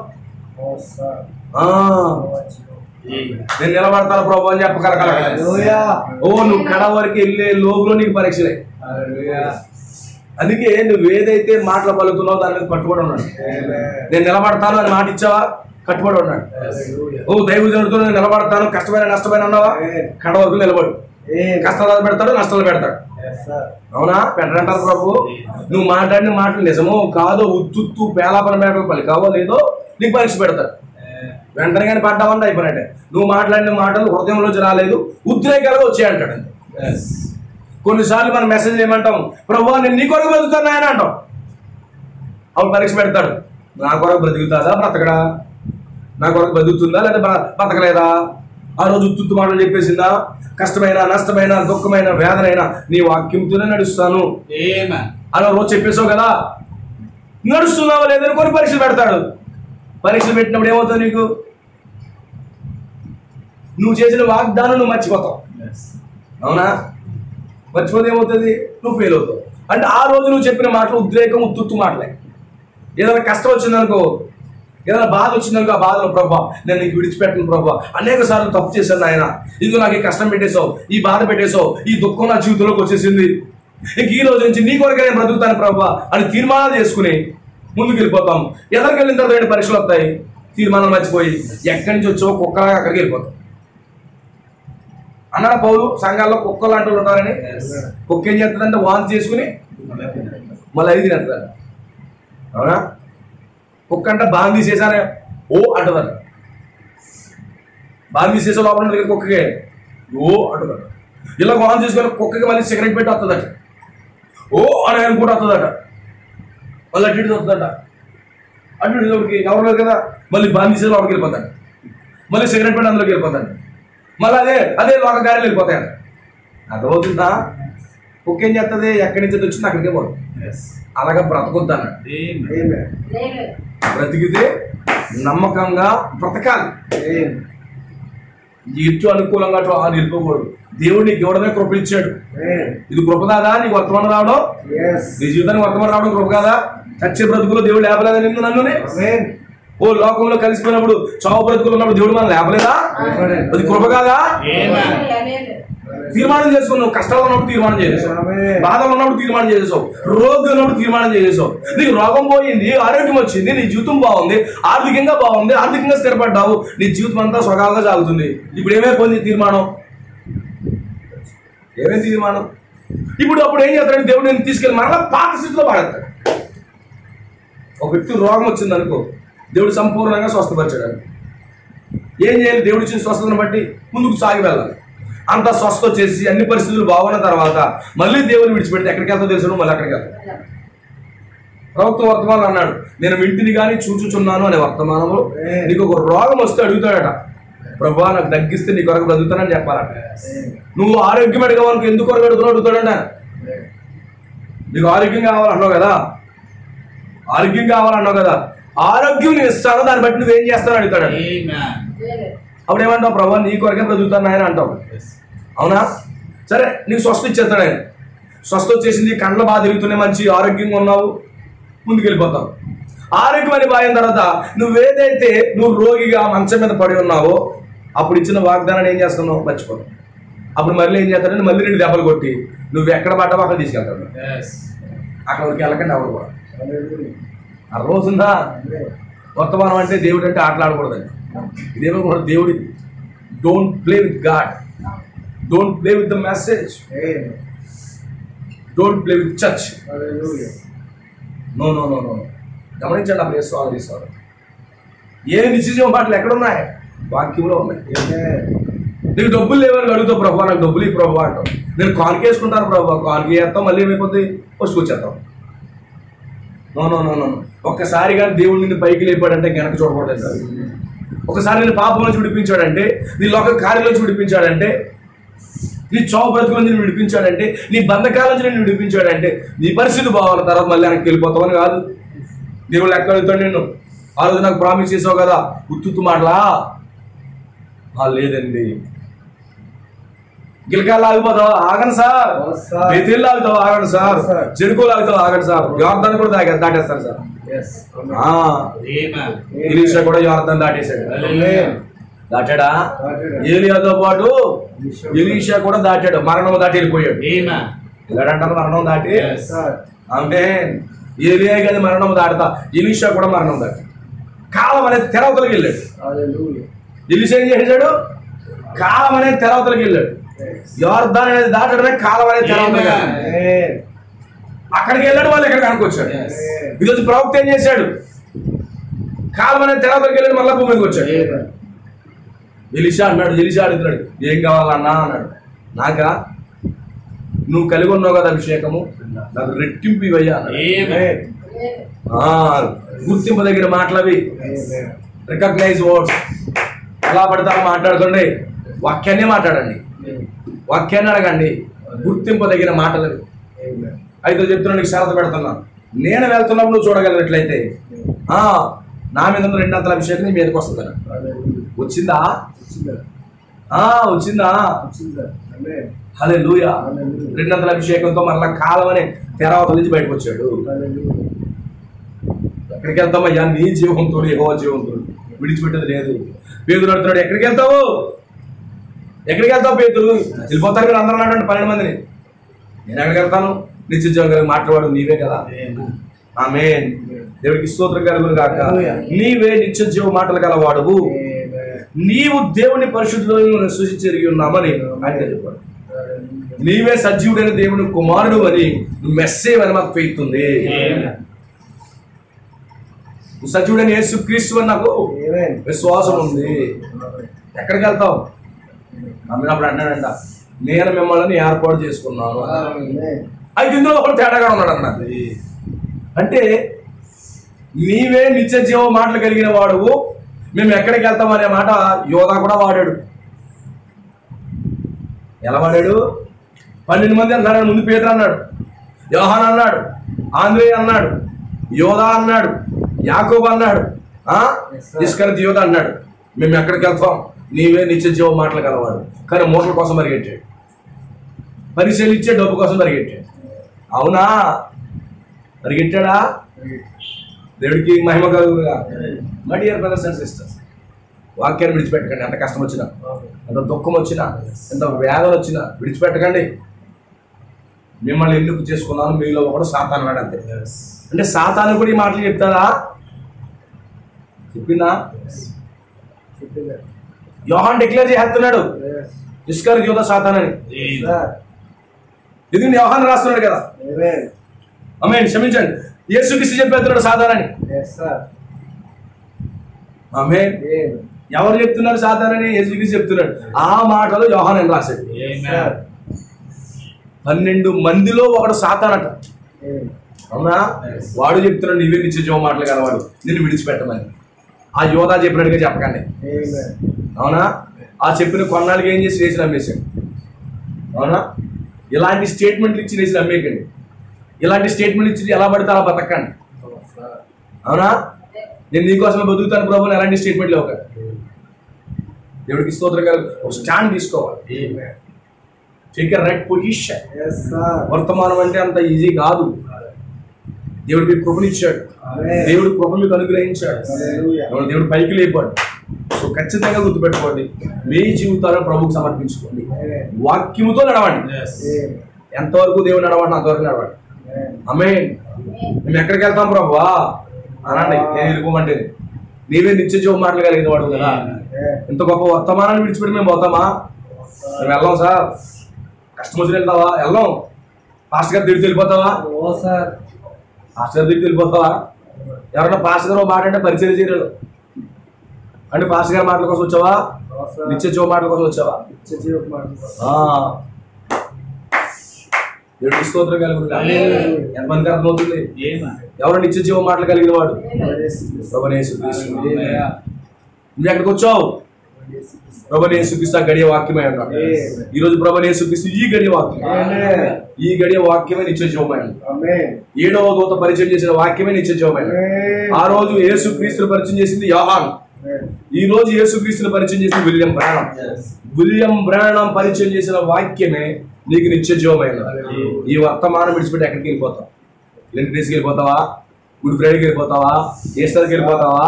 నేను నిలబడతాను ప్రభు అని చెప్పగలగల. నువ్వు కడ వరకు వెళ్ళే లోపులో నీకు పరీక్షలే. అందుకే నువ్వు ఏదైతే మాటలు పలుకుతున్నావు దాని మీద కట్టుబడి ఉన్నాడు. నేను నిలబడతాను అని మాట ఇచ్చావా? కట్టుబడి ఉన్నాడు. దైవజనుడితో నేను నిలబడతాను, కష్టమైన నష్టమైన అన్నావా? కడ వరకు నిలబడు. కష్టాలు పెడతాడు, నష్టాలు పెడతాడు. అవునా? పెట్టంటారు ప్రభు. నువ్వు మాట్లాడిన మాటలు నిజమో కాదో, ఉత్తుత్తు పేలాపన మేటలు పలికావో లేదో నీకు పరీక్ష పెడతాడు. వెంటనే కానీ పడ్డావని అయిపోయినట్టే. నువ్వు మాట్లాడిన మాటలు హృదయంలోంచి రాలేదు, ఉద్రేకాలుగా వచ్చాయి అంటాడు. కొన్నిసార్లు మన మెసేజ్ ఏమంటాం? ప్రభు నేను నీ కొరకు బతుకుతాను ఆయన అంటాం. అప్పుడు పరీక్ష పెడతాడు. నా కొరకు బ్రతుకుతుందా, బ్రతకడా? నా కొరకు బతుకుతుందా లేదా బ్రతకలేదా? ఆ రోజు ఉత్తుత్తు మాటలు చెప్పేసిందా? కష్టమైన నష్టమైన దుఃఖమైన వేదనైనా నీ వాక్యంతోనే నడుస్తాను అలా రోజు చెప్పేసావు కదా. నడుస్తున్నావా లేదని కొన్ని పరీక్షలు పెడతాడు. పరీక్షలు పెట్టినప్పుడు ఏమవుతుంది? నీకు నువ్వు చేసిన వాగ్దానం నువ్వు మర్చిపోతావు. అవునా? మర్చిపోతే ఏమవుతుంది? నువ్వు ఫెయిల్ అవుతావు. అంటే ఆ రోజు నువ్వు చెప్పిన మాటలు ఉద్రేకం, ఉత్తుత్తు మాటలే. ఏదైనా కష్టం వచ్చిందనుకో, ఏదైనా బాధ వచ్చిందనుకో, ఆ బాధలో ప్రభా నేను నీకు విడిచిపెట్టను ప్రభా, అనేక సార్లు తప్పు చేశాను ఆయన, ఇందులో నాకు ఈ కష్టం పెట్టేశావు, ఈ బాధ పెట్టేశావు, ఈ దుఃఖం నా జీవితంలోకి వచ్చేసింది, ఇంక ఈ రోజు నుంచి నీ కొరకే నేను బ్రతుకుతాను ప్రభా అని తీర్మానాలు చేసుకుని ముందుకు వెళ్ళిపోతాం. ఎదరికి వెళ్ళిన తర్వాత పరీక్షలు వస్తాయి. తీర్మానాలు మర్చిపోయి ఎక్కడి నుంచి వచ్చావో కుక్కలాగా అక్కడికి వెళ్ళిపోతాం. అన్నాడు పౌలు, సంఘాల్లో కుక్కలు అంటూ ఉంటారని. కుక్క ఏం చేస్తుందంటే వాంతి చేసుకుని మళ్ళీ అది తినేస్తారు. అవునా? కుక్క అంటే బాగా తీసేసానే ఓ అంటుందట. బాగా తీసేసే లోపల ఉంటుంది కుక్కకి ఓ అంటుందట. ఇలా వాంతి చేసుకుని కుక్కకి మళ్ళీ సిగరెట్ పెట్టి వస్తుందట. ఓ అని ఆయన కూడా వస్తుందట. మళ్ళీ అటు ఇటు వస్తుందట. అటు ఇటుకి ఎవరు లేదు కదా, మళ్ళీ బాగా తీసేసి లోపలికి వెళ్ళిపోతాడు. మళ్ళీ సిగరెట్ పెట్టి అందులోకి వెళ్ళిపోతాడు. మళ్ళీ అదే లోక గారెలు వెళ్ళిపోతాయి. అర్థమవుతుందా? కుక్క ఏం చేస్తుంది? ఎక్కడి నుంచి వచ్చింది అక్కడికే పోతుంది. అలాగా బ్రతకొద్దు అన్నాడు. బ్రతికితే నమ్మకంగా బ్రతకాలి. ఎటు అనుకూలంగా అటు నిలిపోకూడదు. దేవుడు నీకు ఇవ్వడమే కృప ఇచ్చాడు. ఇది కృప కాదా? నీకు వర్తమానం రావడం, నీ జీవితానికి వర్తమానం రావడం కృప కాదా? చచ్చే బ్రతుకులో దేవుడు లేపలేదా నిన్ను నన్నునే? ఓ లోకంలో కలిసిపోయినప్పుడు చావు బ్రతుకులు ఉన్నప్పుడు దేవుడు మనం లేపలేదా? అది కృప కాదా? తీర్మానం చేసుకున్నావు. కష్టాలు ఉన్నప్పుడు తీర్మానం చేసేసావు, బాధలు ఉన్నప్పుడు తీర్మానం చేసేసావు, రోగం ఉన్నప్పుడు తీర్మానం చేసేసావు. నీకు రోగం పోయింది, ఆరోగ్యం వచ్చింది, నీ జీవితం బాగుంది, ఆర్థికంగా బాగుంది, ఆర్థికంగా స్థిరపడ్డావు, నీ జీవితం అంతా సుఖాలుగా సాగుతుంది. ఇప్పుడు ఏమైపోయింది తీర్మానం? ఏమేమి తీర్మానం? ఇప్పుడు అప్పుడు ఏం చేస్తాడు? దేవుడు నేను తీసుకెళ్ళి మరలా పాత స్థితిలో పాడేస్తాడు. ఒక వ్యక్తి రోగం వచ్చింది అనుకో, దేవుడు సంపూర్ణంగా స్వస్థపరిచాడు. ఏం చేయాలి? దేవుడు ఇచ్చిన స్వస్థతను బట్టి ముందుకు సాగి వెళ్ళాలి. అంత స్వస్థ చేసి అన్ని పరిస్థితులు బాగున్న తర్వాత మళ్ళీ దేవుని విడిచిపెడితే ఎక్కడికి వెళ్తా తెలుసు? మళ్ళీ అక్కడికి వెళ్తాను. ప్రభుత్వ వర్తమానం అన్నాడు, నేను ఇంటిని కానీ చూచుచున్నాను అనే వర్తమానంలో నీకు ఒక రోగం వస్తే అడుగుతాడట, ప్రభువా నాకు తగ్గిస్తే నీ కొరకు బ్రతుకుతానని చెప్పాలట. నువ్వు ఆరోగ్యం అడిగేవానికి ఎందుకు కొరకు అడుగుతున్నావు అడుగుతాడంట. నీకు ఆరోగ్యం కావాలన్నావు కదా, ఆరోగ్యం కావాలన్నావు కదా, ఆరోగ్యం నేను ఇస్తాను, దాన్ని బట్టి నువ్వేం చేస్తాను అడుగుతాడు. అప్పుడు ఏమంటావు? ప్రభా నీ కొరకే బ్రతుకుతాను ఆయన అంటావు. అవునా? సరే, నీకు స్వస్థ ఇచ్చేస్తాడు ఆయన. స్వస్థ వచ్చేసింది, కండ్ల బాధ తిరుగుతున్నాయి, మంచి ఆరోగ్యంగా ఉన్నావు, ముందుకెళ్ళిపోతావు. ఆరోగ్యం అని బాయిన తర్వాత నువ్వేదైతే నువ్వు రోగిగా మంచం మీద పడి ఉన్నావో అప్పుడు ఇచ్చిన వాగ్దానాన్ని ఏం చేస్తున్నావు? మర్చిపోతావు. అప్పుడు మళ్ళీ ఏం చేస్తాడంటే మళ్ళీ రెండు దెబ్బలు కొట్టి నువ్వు ఎక్కడ పడ్డావో అక్కడ తీసుకెళ్తాడు. అక్కడికి వెళ్ళకండి ఎవరు కూడా. ఆ రోజుందా వర్తమానం అంటే దేవుడు అంటే ఆటలాడకూడదండి. ఇదేమో కూడా దేవుడి. Don't play with God, don't play with the message, don't play with church. No no no no. గమనించండి ఆ ప్లేస్ వాళ్ళు తీసుకోవాలి. ఏ నిశ్చయం మాటలు ఎక్కడున్నాయి? వాక్యంలో ఉన్నాయి. నీకు డబ్బులు లేవని అడుగుతావు, ప్రభావ నాకు డబ్బులు ఈ ప్రభావ అంటావు. నేను కాన్కేసుకుంటాను ప్రభావ, కాన్కి చేస్తాం, మళ్ళీ ఏమైపోతుంది? వచ్చుకొచ్చేస్తాం. No no no no. ఒక్కసారి కానీ దేవుడు నిన్ను పైకి లేపాడంటే వెనక చూడకూడదు సార్. ఒకసారి నేను పాపం నుంచి విడిపించాడంటే, నీ లోక కార్యం నుంచి విడిపించాడంటే, నీ చావు బ్రతుకుల నుంచి విడిపించాడంటే, నీ బంధకాల నుంచి నేను విడిపించాడంటే నీ పరిస్థితి బాగున్న తర్వాత మళ్ళీ వెనక్కి వెళ్ళిపోతామని కాదు. దేవుడు లెక్క అడుగుతాడు నిన్ను. ఆ రోజు నాకు ప్రామిస్ చేసావు కదా, ఉత్తుత్తు మాటలా? లేదండి. గిలకాలు ఆగిపోతావు, ఆగండి సార్. బెతేళ్ళు ఆగుతావు, ఆగండి సార్. చెరుకులు ఆగుతావు, ఆగండి సార్. యోర్దాన్ని కూడా దాటేస్తారు సార్. ఎలీషా కూడా యోర్దాన్ని దాటేశాడు. దాటాడా? ఏలియాతో పాటు ఎలీషా కూడా దాటాడు. మరణం దాటి వెళ్ళిపోయాడు. ఇలాంటారు మరణం దాటి. అంటే ఏలియా కానీ మరణం దాటుతా, ఎలీషా కూడా మరణం దాటి కాలం అనేది తెరవతలకి వెళ్ళాడు. ఎలీషా ఏం చేశాడు? కాలం అనేది తెరవతలకి వెళ్ళాడు. యోర్దాన్ అనేది దాటడమే కాలం అనేది తెరవతలకి. అక్కడికి వెళ్ళాడు, వాళ్ళు ఎక్కడికి అనుకొచ్చాడు. ఈరోజు ప్రవక్త ఏం చేశాడు? కాలం అనేది తెరవతలకి వెళ్ళాడు, మళ్ళా భూమికి వచ్చాడు. ఎలీషా అన్నాడు, ఎలీషా అడుగుతున్నాడు, ఏం కావాలన్నా అన్నాడు. నాకా? నువ్వు కలిగి ఉన్నావు కదా అభిషేకము, నాకు రెట్టింపు ఇవయ్యా. గుర్తింపు దగ్గర మాటలవి, రికగ్నైజ్ వర్డ్స్. ఎలా పడతారో మాట్లాడుకోండి, వాక్యాన్నే మాట్లాడండి, వాక్యాన్ని అడగండి, గుర్తింపు దగ్గర మాటలవి. అయితే చెప్తున్నా, నీకు షరతు పెడుతున్నా, నేను వెళ్తున్నప్పుడు నువ్వు చూడగలిగినట్లయితే నా మీద ఉన్న 2 అభిషేకం నీ మీదకి వస్తుందా? వచ్చిందా? వచ్చిందా? హల్లెలూయా. 2 అభిషేకంతో మరలా కాలం అనే తెరవతల నుంచి బయటకు వచ్చాడు. ఎక్కడికి వెళ్తామయ్యా? నీ జీవంతో, యెహోవా జీవంతో విడిచిపెట్టేది లేదు. పేతురు అడుగుతున్నాడు, ఎక్కడికి వెళ్తావు? ఎక్కడికి వెళ్తావు పేతురు? వెళ్ళిపోతారు మీరు అందరూ అన్నాడు 12 మందిని. నేను ఎక్కడికి వెళ్తాను? నిత్య జీవం కలిగి మాట్లాడు నీవే కదా. ఆమేన్. దేవుడికి స్తోత్రం కలుగును గాక. నీవే నిత్య జీవ మాటలు గలవాడువు, నీవు దేవుని పరిశుద్ధులను సూచించి ఉన్నామని ఆయన చెప్పాడు. నీవే సజీవుడైన దేవుని కుమారుడు అని, మెస్సేజ్ అని మాకు ఫెయిత్ ఉంది. సజీవుడైన యేసుక్రీస్తు అని నాకు విశ్వాసం ఉంది. ఎక్కడికి వెళ్తావు? అమ్మినప్పుడు అన్నాడంట, నేను మిమ్మల్ని ఏర్పాటు చేసుకున్నాను. అయితే ఇందులో ఒకటి తేడాగా ఉన్నాడు అన్న. అంటే నీవే నిత్య జీవ మాటలు కలిగిన వాడువు, మేము ఎక్కడికి వెళ్తాం అనే మాట యోధా కూడా వాడాడు. ఎలా వాడాడు? 12 మంది అన్నాడు. ముందు పేతురు అన్నాడు, యోహాను అన్నాడు, ఆంద్రేయ అన్నాడు, యోధా అన్నాడు, యాకోబు అన్నాడు, ఇస్కరియోతు యోధా అన్నాడు. మేము ఎక్కడికి వెళ్తాం? నీవే నిత్య జీవ మాటలు కలవాడు. కానీ మోసల కోసం పరిగెట్టాడు, పరిశీలి ఇచ్చే డబ్బు కోసం పరిగెట్టాడు. అవునా? పరిగెట్టాడా? దేవుడికి మహిమ కలుగుగా. My dear brothers and sisters, వాక్యాన్ని విడిచిపెట్టకండి. ఎంత కష్టం వచ్చినా, ఎంత దుఃఖం వచ్చినా, ఎంత వేదన వచ్చినా విడిచిపెట్టకండి. మిమ్మల్ని ఎందుకు చేసుకున్నాను, మీలో ఒకడు సాతాను అన్నాడు అంతే. అంటే సాతాను కూడా ఈ మాటలు చెప్తారా? చెప్పిందా? యోహాన్ డిక్లేర్ చేస్తున్నాడు ఇస్కరియోతు యూదా సాతానని. ఇది యోహాన్ రాస్తున్నాడు కదా. ఆమేన్. క్షమించండి, యేసుక్రీస్తు చెప్పేస్తున్నాడు సాతానని. ఆమేన్. ఎవరు చెప్తున్నారు సాతానని? యేసుక్రీస్తు చెప్తున్నాడు. ఆ మాటలు యోహాన్ అని రాశాడు. 12 మందిలో ఒకడు సాతానట. అవునా? వాడు చెప్తున్నాడు నీవే నిత్య జీవ మాటలు కలవాడు, నిన్ను విడిచిపెట్టమని. ఆ యోధా చెప్పినట్టుగా చెప్పకండి. అవునా? ఆ చెప్పిన కొన్నాళ్ళకి ఏం చేసి వేసి నమ్మేశాడు. అవునా? ఇలాంటి స్టేట్మెంట్లు ఇచ్చి వేసి నమ్మేయకండి. ఇలాంటి స్టేట్మెంట్ ఇచ్చి ఎలా పడితే అలా బతకండి. అవునా? నేను నీకోసమే బతుకుతాను ప్రభు ఎలాంటి స్టేట్మెంట్ లేవు. దేవుడికి స్తోత్రం గారు. ఒక స్టాండ్ తీసుకోవాలి. Take a right position. వర్తమానం అంటే అంత ఈజీ కాదు. దేవుడు మీకు కృపనిచ్చాడు, దేవుడు కృప మీకు అనుగ్రహించాడు, దేవుడు పైకి లేపాడు. సో ఖచ్చితంగా గుర్తుపెట్టుకోండి, మీ జీవితాలను ప్రభువుకు సమర్పించుకోండి, వాక్యముతో నడవండి. ఎంతవరకు దేవుడు నడవండి అంతవరకు నడవండి. ఆమేన్. మేము ఎక్కడికి వెళ్తాం ప్రభువా అనండి. నేను వెళ్ళిపోమంటే నీవే నిత్య జీవ మాటలు కలిగిన వాడు కదా. ఇంత గొప్ప వర్తమానాన్ని విడిచిపెట్టి మేము పోతామా? మేము వెళ్ళాం సార్. కష్టం వచ్చి వెళ్తావా? వెళ్ళాం. పాస్టర్ గారు తిరిగి వెళ్ళిపోతావా? పాస్టర్ గారు తిరిగి వెళ్ళిపోతావా? ఎవరన్నా పాస్టర్ గారు మాట అంటే పరిచయం చేయలేదు అంటే పాస్టర్ గారి మాటల కోసం వచ్చావా? నిత్య జీవ మాటల కోసం వచ్చావా? దేవుడికి స్తోత్రం కలుగుతుంది. ఎంతమందికి అర్థమవుతుంది? ఎవరు నిత్య జీవ మాటలు కలిగిన వాడు? ప్రభువైన యేసుక్రీస్తు. నువ్వు ఎక్కడికి వచ్చావు? ప్రభువైన యేసుక్రీస్తు గడియ వాక్యమై ఉన్నాడు. ఈ రోజు ప్రభువైన యేసుక్రీస్తు ఈ గడియ వాక్యం, ఈ గడియ వాక్యమే నిత్య జీవమైన. 7వ దూత పరిచయం చేసిన వాక్యమే నిత్య జీవమైన. ఆ రోజు యేసుక్రీస్తును పరిచయం చేసింది యోహాన్. ఈ రోజు యేసుక్రీస్తును పరిచయం చేసిన విలియం బ్రానమ్. విలియం బ్రానమ్ పరిచయం చేసిన వాక్యమే నీకు నిత్య జీవమైన. ఈ వర్తమానం విడిచిపెట్టి ఎక్కడికి వెళ్ళిపోతావు? లెంట్ డేస్కి వెళ్ళిపోతావా? గుడ్ ఫ్రైడేకి వెళ్ళిపోతావా? ఈస్టర్కి వెళ్ళిపోతావా?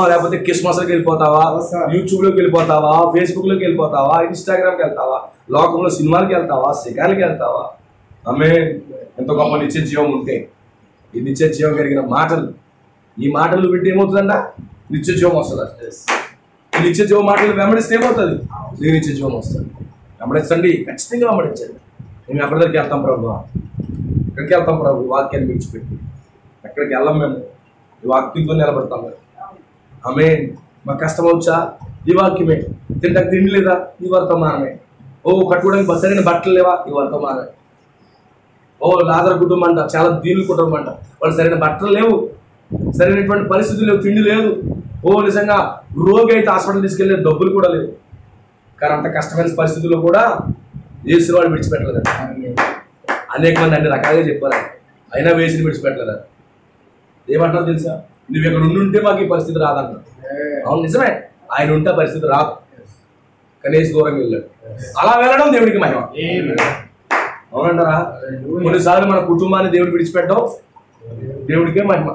లేకపోతే క్రిస్మస్కి వెళ్ళిపోతావా? యూట్యూబ్లోకి వెళ్ళిపోతావా? ఫేస్బుక్లోకి వెళ్ళిపోతావా? ఇన్స్టాగ్రామ్కి వెళ్తావా? లోకంలో సినిమాలకి వెళ్తావా? శిఖాలకి వెళ్తావా? ఆమేన్. ఎంత గొప్ప నిత్య జీవం ఉంటే ఈ నిత్య జీవం కలిగిన మాటలు, ఈ మాటలు వింటే ఏమవుతుందంట? నిత్య జీవం వస్తుంది. ఈ నిత్య జీవ మాటలు వెంబడిస్తే ఏమవుతుంది? నీకు నిత్య జీవం వస్తుంది. వెంబడించండి, ఖచ్చితంగా వెంబడించండి. మేము ఎక్కడి దగ్గరికి వెళ్తాం ప్రభు? ఎక్కడికి వెళ్తాం ప్రభు? వాక్యాన్ని విడిచిపెట్టి ఎక్కడికి వెళ్ళాం. మేము ఈ వాక్యంతో నిలబడతాం. మేము ఆమేన్. మాకు కష్టం వచ్చా? ఈ వాక్యమే. తింటాక తిండి లేదా? ఈ వర్తమానమే. కట్టుకోవడానికి సరైన బట్టలు లేవా? ఈ వర్తమానమే. లాజరు కుటుంబం అంట, చాలా దీనుల కుటుంబం అంట, వాళ్ళు సరైన బట్టలు లేవు, సరైనటువంటి పరిస్థితులు లేవు, తిండి లేదు. నిజంగా రోగి అయితే హాస్పిటల్ తీసుకెళ్ళే డబ్బులు కూడా లేవు. కానీ అంత కష్టమైన పరిస్థితుల్లో కూడా యేసు వాడు విడిచిపెట్టలేదు. అనేక మంది అన్ని రకాలుగా చెప్పారు, అయినా వేసిని విడిచిపెట్టలేదు. ఏమంటారు తెలుసా? నువ్వు ఇక్కడ ఉండుంటే మాకు ఈ పరిస్థితి రాదంట. అవును, నిజమే. ఆయన ఉంటే పరిస్థితి రాదు, కనీసం దూరంగా వెళ్ళాడు. అలా వెళ్ళడం దేవుడికి మహిమ. అవునంటారా? కొన్నిసార్లు మన కుటుంబాన్ని దేవుడు విడిచిపెట్టడం దేవుడికే మహిమ.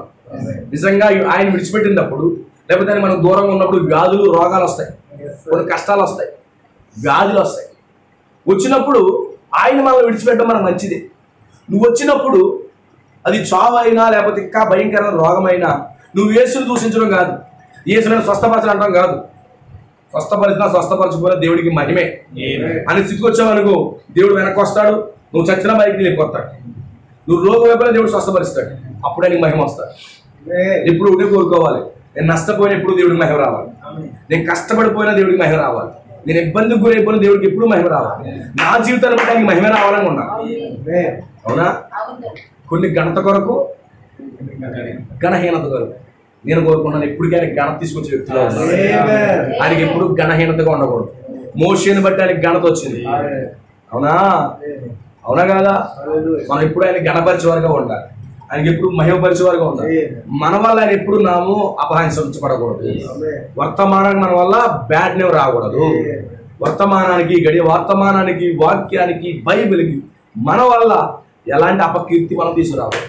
నిజంగా ఆయన విడిచిపెట్టినప్పుడు, లేకపోతే మనం దూరంగా ఉన్నప్పుడు వ్యాధులు, రోగాలు వస్తాయి, కొన్ని కష్టాలు వస్తాయి, వ్యాధులు వస్తాయి. వచ్చినప్పుడు ఆయన మనల్ని విడిచిపెట్టడం మనకు మంచిది. నువ్వు వచ్చినప్పుడు అది చావు అయినా లేకపోతే ఇంకా భయంకరమైన రోగమైనా నువ్వు యేసుని దూషించడం కాదు, యేసుని స్వస్థపరచడం అంటాం కాదు. స్వస్థపరిచినా స్వస్థపరచకపోయినా దేవుడికి మహిమే అని స్థితికి వచ్చావనుకో, దేవుడు వెనక్కి వస్తాడు. నువ్వు చచ్చిన బయటికి లేకొస్తాడు. నువ్వు రోగం వైపున దేవుడు స్వస్థపరుస్తాడు. అప్పుడే నీకు మహిమ వస్తాడు. ఎప్పుడు ఒకటే కోరుకోవాలి, నేను నష్టపోయిన ఎప్పుడు దేవుడికి మహిమ రావాలి, నేను కష్టపడిపోయినా దేవుడికి మహిమ రావాలి, నేను ఇబ్బందికి గురైపోయిన దేవుడికి ఎప్పుడు మహిమ రావాలి, నా జీవితాన్ని బట్టి ఆయనకి మహిమ రావాలని ఉండాలి. అవునా? కొన్ని ఘనత కొరకు, ఘనహీనత కొరకు నేను కోరుకున్నాను. ఎప్పటికీ ఆయన ఘనత తీసుకొచ్చే వ్యక్తిలో ఉన్నాను. ఆయనకి ఎప్పుడు ఘనహీనతగా ఉండకూడదు. మోషేని బట్టి ఆయనకి ఘనత వచ్చింది. అవునా? అవునా కాదా? మనం ఎప్పుడు ఆయన ఘనపరిచేవారుగా ఉండాలి, ఆయనకి ఎప్పుడు మహిమపరిచేవారుగా ఉండాలి. మన వల్ల ఆయన ఎప్పుడు నాము అపహాస్యపడకూడదు. వర్తమానానికి మన వల్ల బ్యాడ్ నేమ్ రాకూడదు. వర్తమానానికి, గడియ వర్తమానానికి, వాక్యానికి, బైబిల్కి మన వల్ల ఎలాంటి అపకీర్తి మనం తీసుకురావాలి.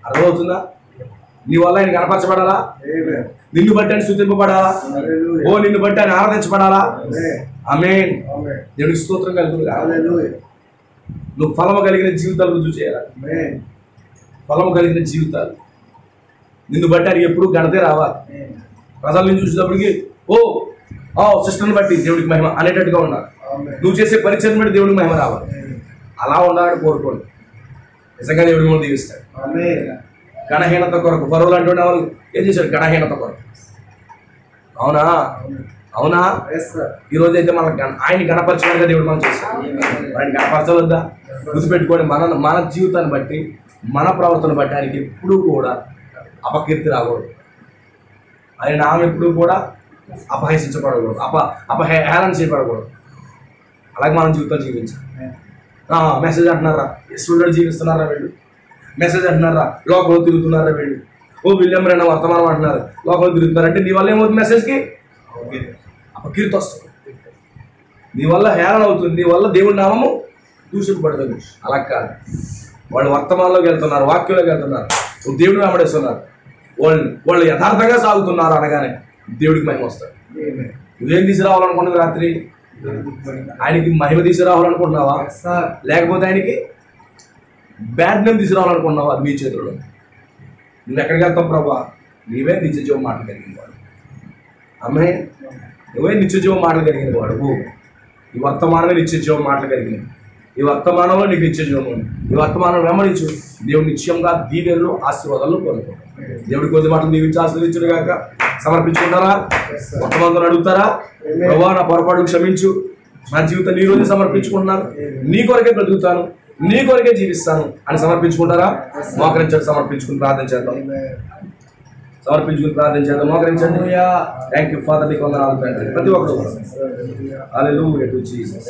అర్థమవుతుందా? నీ వల్ల ఆయన కనపరచబడాలా, నిన్ను బట్టి ఆయన స్తుతింపబడాలా, ఓ నిన్ను బట్టి ఆయన ఆరాధించబడాలా. ఆమేన్. దేవునికి స్తోత్రం కలుగుతుంది. నువ్వు ఫలము కలిగిన జీవితాలు రుజువు చేయాలి. ఫలము కలిగిన జీవితాలు నిన్ను బట్టి ఆయన ఎప్పుడు ఘనతే రావాలి. ప్రజల్ని చూసేటప్పటికి ఓ సిస్టర్ని బట్టి దేవుడికి మహిమ అనేటట్టుగా ఉండాలి. నువ్వు చేసే పరిచయం బట్టి దేవుడికి మహిమ రావాలి. అలా ఉండాలని కోరుకోండి. నిజంగా దేవుడి మనం దీవిస్తాడు. గణహీనత కొరకు ఫరోలు అంటుండే వాళ్ళు ఏం చేశాడు? గణహీనత కొరకు. అవునా అవునా ఈరోజు అయితే మన ఆయన గణపరచడానికి దేవుడు మనం చేస్తాడు. ఆయన గణపరచవద్దా? గుర్తుపెట్టుకోండి, మన జీవితాన్ని బట్టి మన ప్రవర్తన బట్టి ఆయనకి ఎప్పుడూ కూడా అపకీర్తి రాకూడదు. ఆయన నామ ఎప్పుడు కూడా అపహసించబడకూడదు, అపహేళన చేయబడకూడదు. అలాగే మనం జీవితం జీవించాలి. మెసేజ్ అంటున్నారా, స్టూడెంట్ జీవిస్తున్నారా వీళ్ళు, మెసేజ్ అంటున్నారా, లోకంలో తిరుగుతున్నారా వీళ్ళు, విలియం రెన్న వర్తమానం అంటున్నారు, లోకంలో తిరుగుతున్నారంటే నీ వల్ల ఏమవుతుంది? మెసేజ్కి అపకీర్తి వస్తుంది, నీ వల్ల హేళన అవుతుంది, నీ వల్ల దేవుడి నామము దూషింపబడుతుంది. అలా కాదు. వాళ్ళు వర్తమానంలోకి వెళ్తున్నారు, వాక్యంలోకి వెళ్తున్నారు, దేవుడిని వెంబడిస్తున్నారు, వాళ్ళు యథార్థంగా సాగుతున్నారు అనగానే దేవుడికి మహిమ వస్తుంది. నువ్వేం తీసుకురావాలనుకున్నావు? రాత్రి ఆయనకి మహిమ తీసుకురావాలనుకుంటున్నావా, లేకపోతే ఆయనకి బ్యాడ్ నేమ్ తీసుకురావాలనుకుంటున్నావా? అది మీ చేతుల్లో. నువ్వు ఎక్కడికి వెళ్తావు? ప్రభా, నీవే నిత్య జీవం మాటలు కలిగిన వాడు. అమ్మే, నువ్వే నిత్య జీవం మాటలు కలిగిన వాడు. ఈ వర్తమానమే నిత్య జీవం మాటలు కలిగినవి. ఈ వర్తమానంలో నీకు నిత్య జీవం ఉంది. ఈ వర్తమానం వెంబడించు. దేవుడు నిత్యంగా దీవెనలు ఆశీర్వాదాలు కోరుకుంటాం. దేవుడి కొద్ది మాటలు దీవించి ఆశీర్వదించుడు గాక. సమర్పించుకుంటారా? వర్తమానంతో అడుగుతారా? ప్రభా, నా పొరపాట్లు క్షమించు, నా జీవితం నీ రోజు సమర్పించుకుంటున్నాను, నీ కొరకే బ్రతుకుతాను, నీ కొరకే జీవిస్తాను అని సమర్పించుకుంటారా? మోకరించండి, సమర్పించుకుని ప్రార్థన చేద్దాం. సమర్పించుకుని ప్రార్థన చేద్దాం. మోకరించండి. థ్యాంక్ యూ ఫాదర్, నీకు వందనాలు తండ్రి. ప్రతి ఒక్కరు హల్లెలూయా టు జీసస్.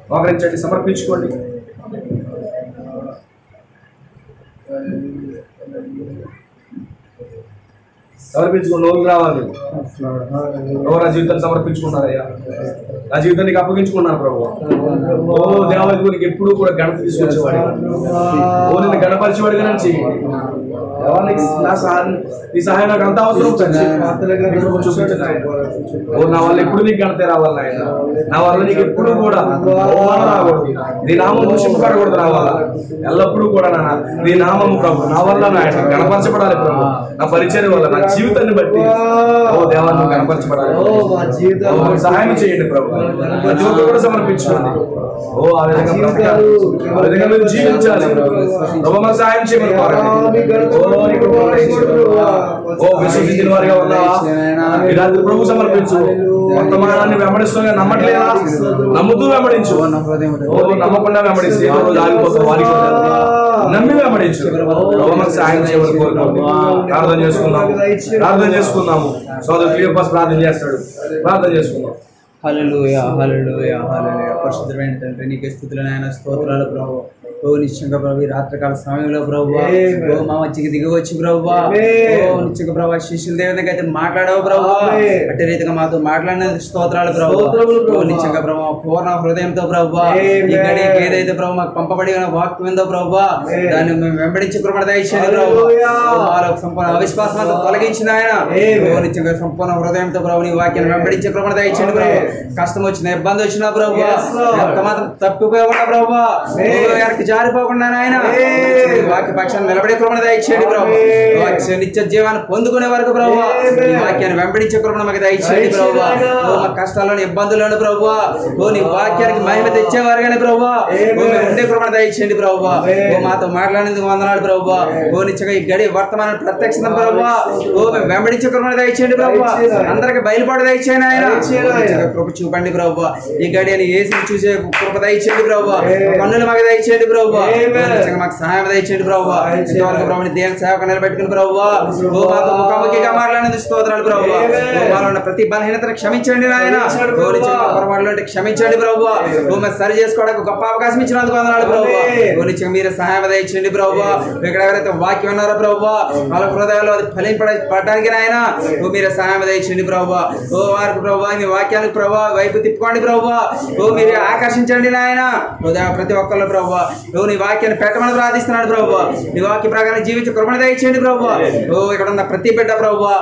మోకరించండి, సమర్పించుకోండి. సమర్పించుకోండి. లోన్ రావాలి. ప్రభు, నా జీవితాన్ని సమర్పించుకున్నారయ్యా, నా జీవితాన్ని నీకు అప్పగించుకున్నాను ప్రభు. ఓ దేవాలయం నీకు ఎప్పుడు కూడా ఘనత తీసుకొచ్చేవాడు, నిన్ను గణపరిచేవాడుగా నన్ను చేయండి. నీ సహాయం నాకు అంత అవసరం. నా వల్ల ఎప్పుడు నీకు ఘనత రావాలి ఆయన. నా వల్ల నీకు ఎప్పుడు కూడా రాకూడదు, నీ నామం దూషింపబడకూడదు. నా వల్ల ఎల్లప్పుడూ కూడా నీ నామము ప్రభు నా వల్ల నాయన గణపరచబడాలి ప్రభు. నా పరిచయం వల్ల, నా జీవితాన్ని బట్టి ఓ దేవాన్ని గణపరచబడాలి. సహాయం చేయండి ప్రభు. ప్రతి ఒక్కరు కూడా సమర్పించుకోండి. ఆ విధంగా మీరు జీవించాలి ప్రభు. మాకు సహాయం చేయమని విశ్వసించిన వారిగా ఉన్నావా? ఇలాంటి ప్రభు సమర్పించు. వర్తమానాన్ని వెంబడిస్తున్నా నమ్మట్లేదా? నమ్ముతూ వెంబడించు. నమ్మకుండా వెంబడిస్తే ఆగిపోతాం. వారికి నమ్మి వెంబడించు. మాకు సహాయం చేయమని కోరుకోండి. ప్రార్థన చేసుకుందాము. సోదరు క్లియోపాస్ ప్రార్థన చేస్తాడు. ప్రార్థన చేసుకుందాం. హల్లెలూయా, హల్లెలూయా, హల్లెలూయా. పరిశుద్ధమైన తండ్రి, నీకే స్తుతులు నాయన, స్తోత్రాలు ప్రభు. నిశ్చయంగా ప్రభు, ఈ రాత్రికాల సమయంలో ప్రభు మా మధ్యకి దిగి వచ్చి ప్రభు నిశ్చయంగా ప్రభు శిష్యుల దేవునికి అయితే మాట్లాడవు ప్రభు. అట్టి రీతిగా మాతో మాట్లాడినందుకు స్తోత్రాలు ప్రభు. నిశ్చయంగా ప్రభు పూర్ణ హృదయంతో ప్రభు ఈ గడికి ఏదైతే ప్రభు మాకు పంపబడి వాక్యం ఉందో ప్రభు, దాన్ని మేము వెంబడించి కృపణ దయచేయండి ప్రభు. మాలో సంపూర్ణ అవిశ్వాసంతో తొలగించిన ఆయన నిశ్చయంగా సంపూర్ణ హృదయంతో ప్రభు నీ వాక్యాన్ని వెంబడించి కృపణ దయచేయండి ప్రభు. కష్టం వచ్చిన, ఇబ్బంది వచ్చినా ప్రభు, ఎంత మాత్రం తప్పిపోకుండా ప్రభు, జారిపోకుండా ఆయన వాక్య పక్షాన్ని నిలబడే కృపణ దయచేయండి ప్రభు. నిత్య జీవాన్ని పొందుకునే వరకు ప్రభు నీ వాక్యాన్ని వెంబడించే కృపణ మాకు దయచేయండి ప్రభు. మా కష్టాలను, ఇబ్బందులను ప్రభు నీ వాక్యానికి మహిమ తెచ్చేవారుగానే ప్రభు ఉండే కృపణ దయచేయండి ప్రభు. మాతో మాట్లాడేందుకు వందనాలు ప్రభు. నిత్యంగా ఈ గడి వర్తమానం ప్రత్యక్షం ప్రభు మేము వెంబడించే కృపణ దయచేయండి ప్రభు. అందరికి బయలుపాటు దయచేయండి ఆయన. కృప చూపండి ప్రభు. ఈ గడి అని ఏసి చూసే కృప దయచేయండి ప్రభు. కన్నులు మాకు దయచేయండి ప్రభు. మాకు సహాయం దయచేయండి ప్రభు. ప్రభుని దేవుని సేవకు నిలబెట్టుకుని ప్రభు మాతో ముఖాముఖిగా మాట్లాడేందుకు స్తోత్రాలు ప్రభు. మాలో ఉన్న ప్రతి బలహీనతను క్షమించండి నాయన. పొరపాట్లు క్షమించండి ప్రభు. సరి చేసుకోవడానికి గొప్ప అవకాశం ఇచ్చినందుకు వందనాలు ప్రభు. మీరే సహాయం దయచేయండి ప్రభు. ఇక్కడ ఎవరైతే వాక్యం ఉన్నారో ప్రభు వాళ్ళ హృదయాలు అది ఫలింపడానికి నాయన మీరే సహాయం దయచేయండి ప్రభు. వారికి ప్రభు మీ వాక్యానికి ప్రభు వైపు తిప్పుకోండి ప్రభు. మీరే ఆకర్షించండి నాయన. ప్రతి ఒక్కళ్ళు ప్రభు నీ వాక్యాన్ని పెట్టమని ప్రార్థిస్తున్నాడు ప్రభు. నీ వాక్య ప్రకారం జీవించే కృపణ దయచేయండి ప్రభు. ఓ ఇక్కడ ఉన్న ప్రతి బిడ్డ ప్రభువా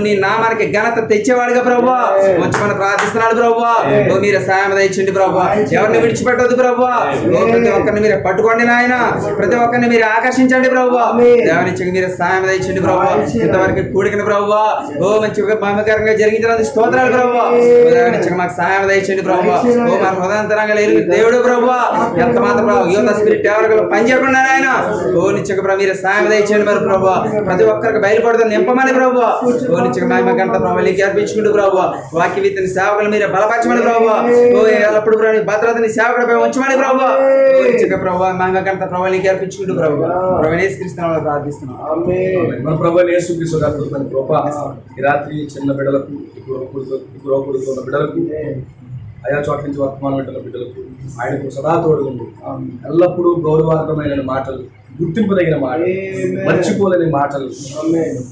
నీ నామానికి ఘనత తెచ్చేవాడుగా ప్రభువా మంచి ప్రార్థిస్తున్నాడు ప్రభువా ఓ మీరే సాయం దయచండి ప్రభువా ఎవరిని విడిచిపెట్టొద్దు ప్రభువా ఓ ప్రతి ఒక్కరిని మీరే పట్టుకోండి నాయన ప్రతి ఒక్కరిని మీరు ఆకర్షించండి ప్రభువా దేవానికి మీరే సాయం దయచండి ప్రభువా ఇంతవరకు కూడికిన ప్రభువా ఓ మంచిగా మహిమకరంగా జరిగించినందుకు స్తోత్రాలు ప్రభువా దేవానికి మాకు సాయం దయచండి ప్రభువా ఓ మన హృదయంతరంగా లేని దేవుడు ప్రభువా ఎంత మాత్రం ప్రభు యువత స్పిరిట్ ఎవరికి పని చేయకుండా ఆయన ఓ నిత్యక ప్రభు మీరే సాయం దయచండి మరి ప్రభువా ప్రతి ఒక్కరికి బయలుపడుతుంది నింపమని ప్రభువా ఓ నిత్యక మహిమ గంట ప్రభు నీకు అర్పించుకుంటూ ప్రభువా వాక్య వీతిని సేవకులు మీరే బలపరచమని ప్రభువా ఓ ఎల్లప్పుడు ప్రభు భద్రతని సేవకుడిపై ఉంచమని ప్రభువా ఓ నిత్యక ప్రభు మహిమ గంట ప్రభు నీకు అర్పించుకుంటూ ప్రభువా ప్రభు యేసుక్రీస్తునామములో ప్రార్థిస్తున్నాం ఆమేన్ మన ప్రభు యేసుక్రీస్తు గారి కృప ఈ రాత్రి చిన్న బిడ్డలకు ఇప్పుడు ఉన్న బిడ్డలకు ఆయా చోట్ల నుంచి వర్తమానం వింటున్న బిడ్డలకు ఆయనకు సదా తోడుగుండు ఎల్లప్పుడూ గౌరవార్థమైన మాటలు గుర్తింపుదగిన మాటలు మర్చిపోలేని మాటలు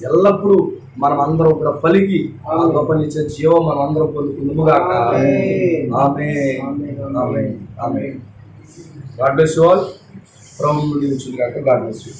ఎల్లప్పుడూ మనం అందరం కూడా పలికి గొప్పనిచ్చే జీవం మనం అందరం పొందుకుందుముగాక ఆమేన్ ఆమేన్ ఆమేన్ గాడ్ బ్లెస్ యు ఆల్ ప్రభువు దీవించును గాక గాడ్ బ్లెస్ యు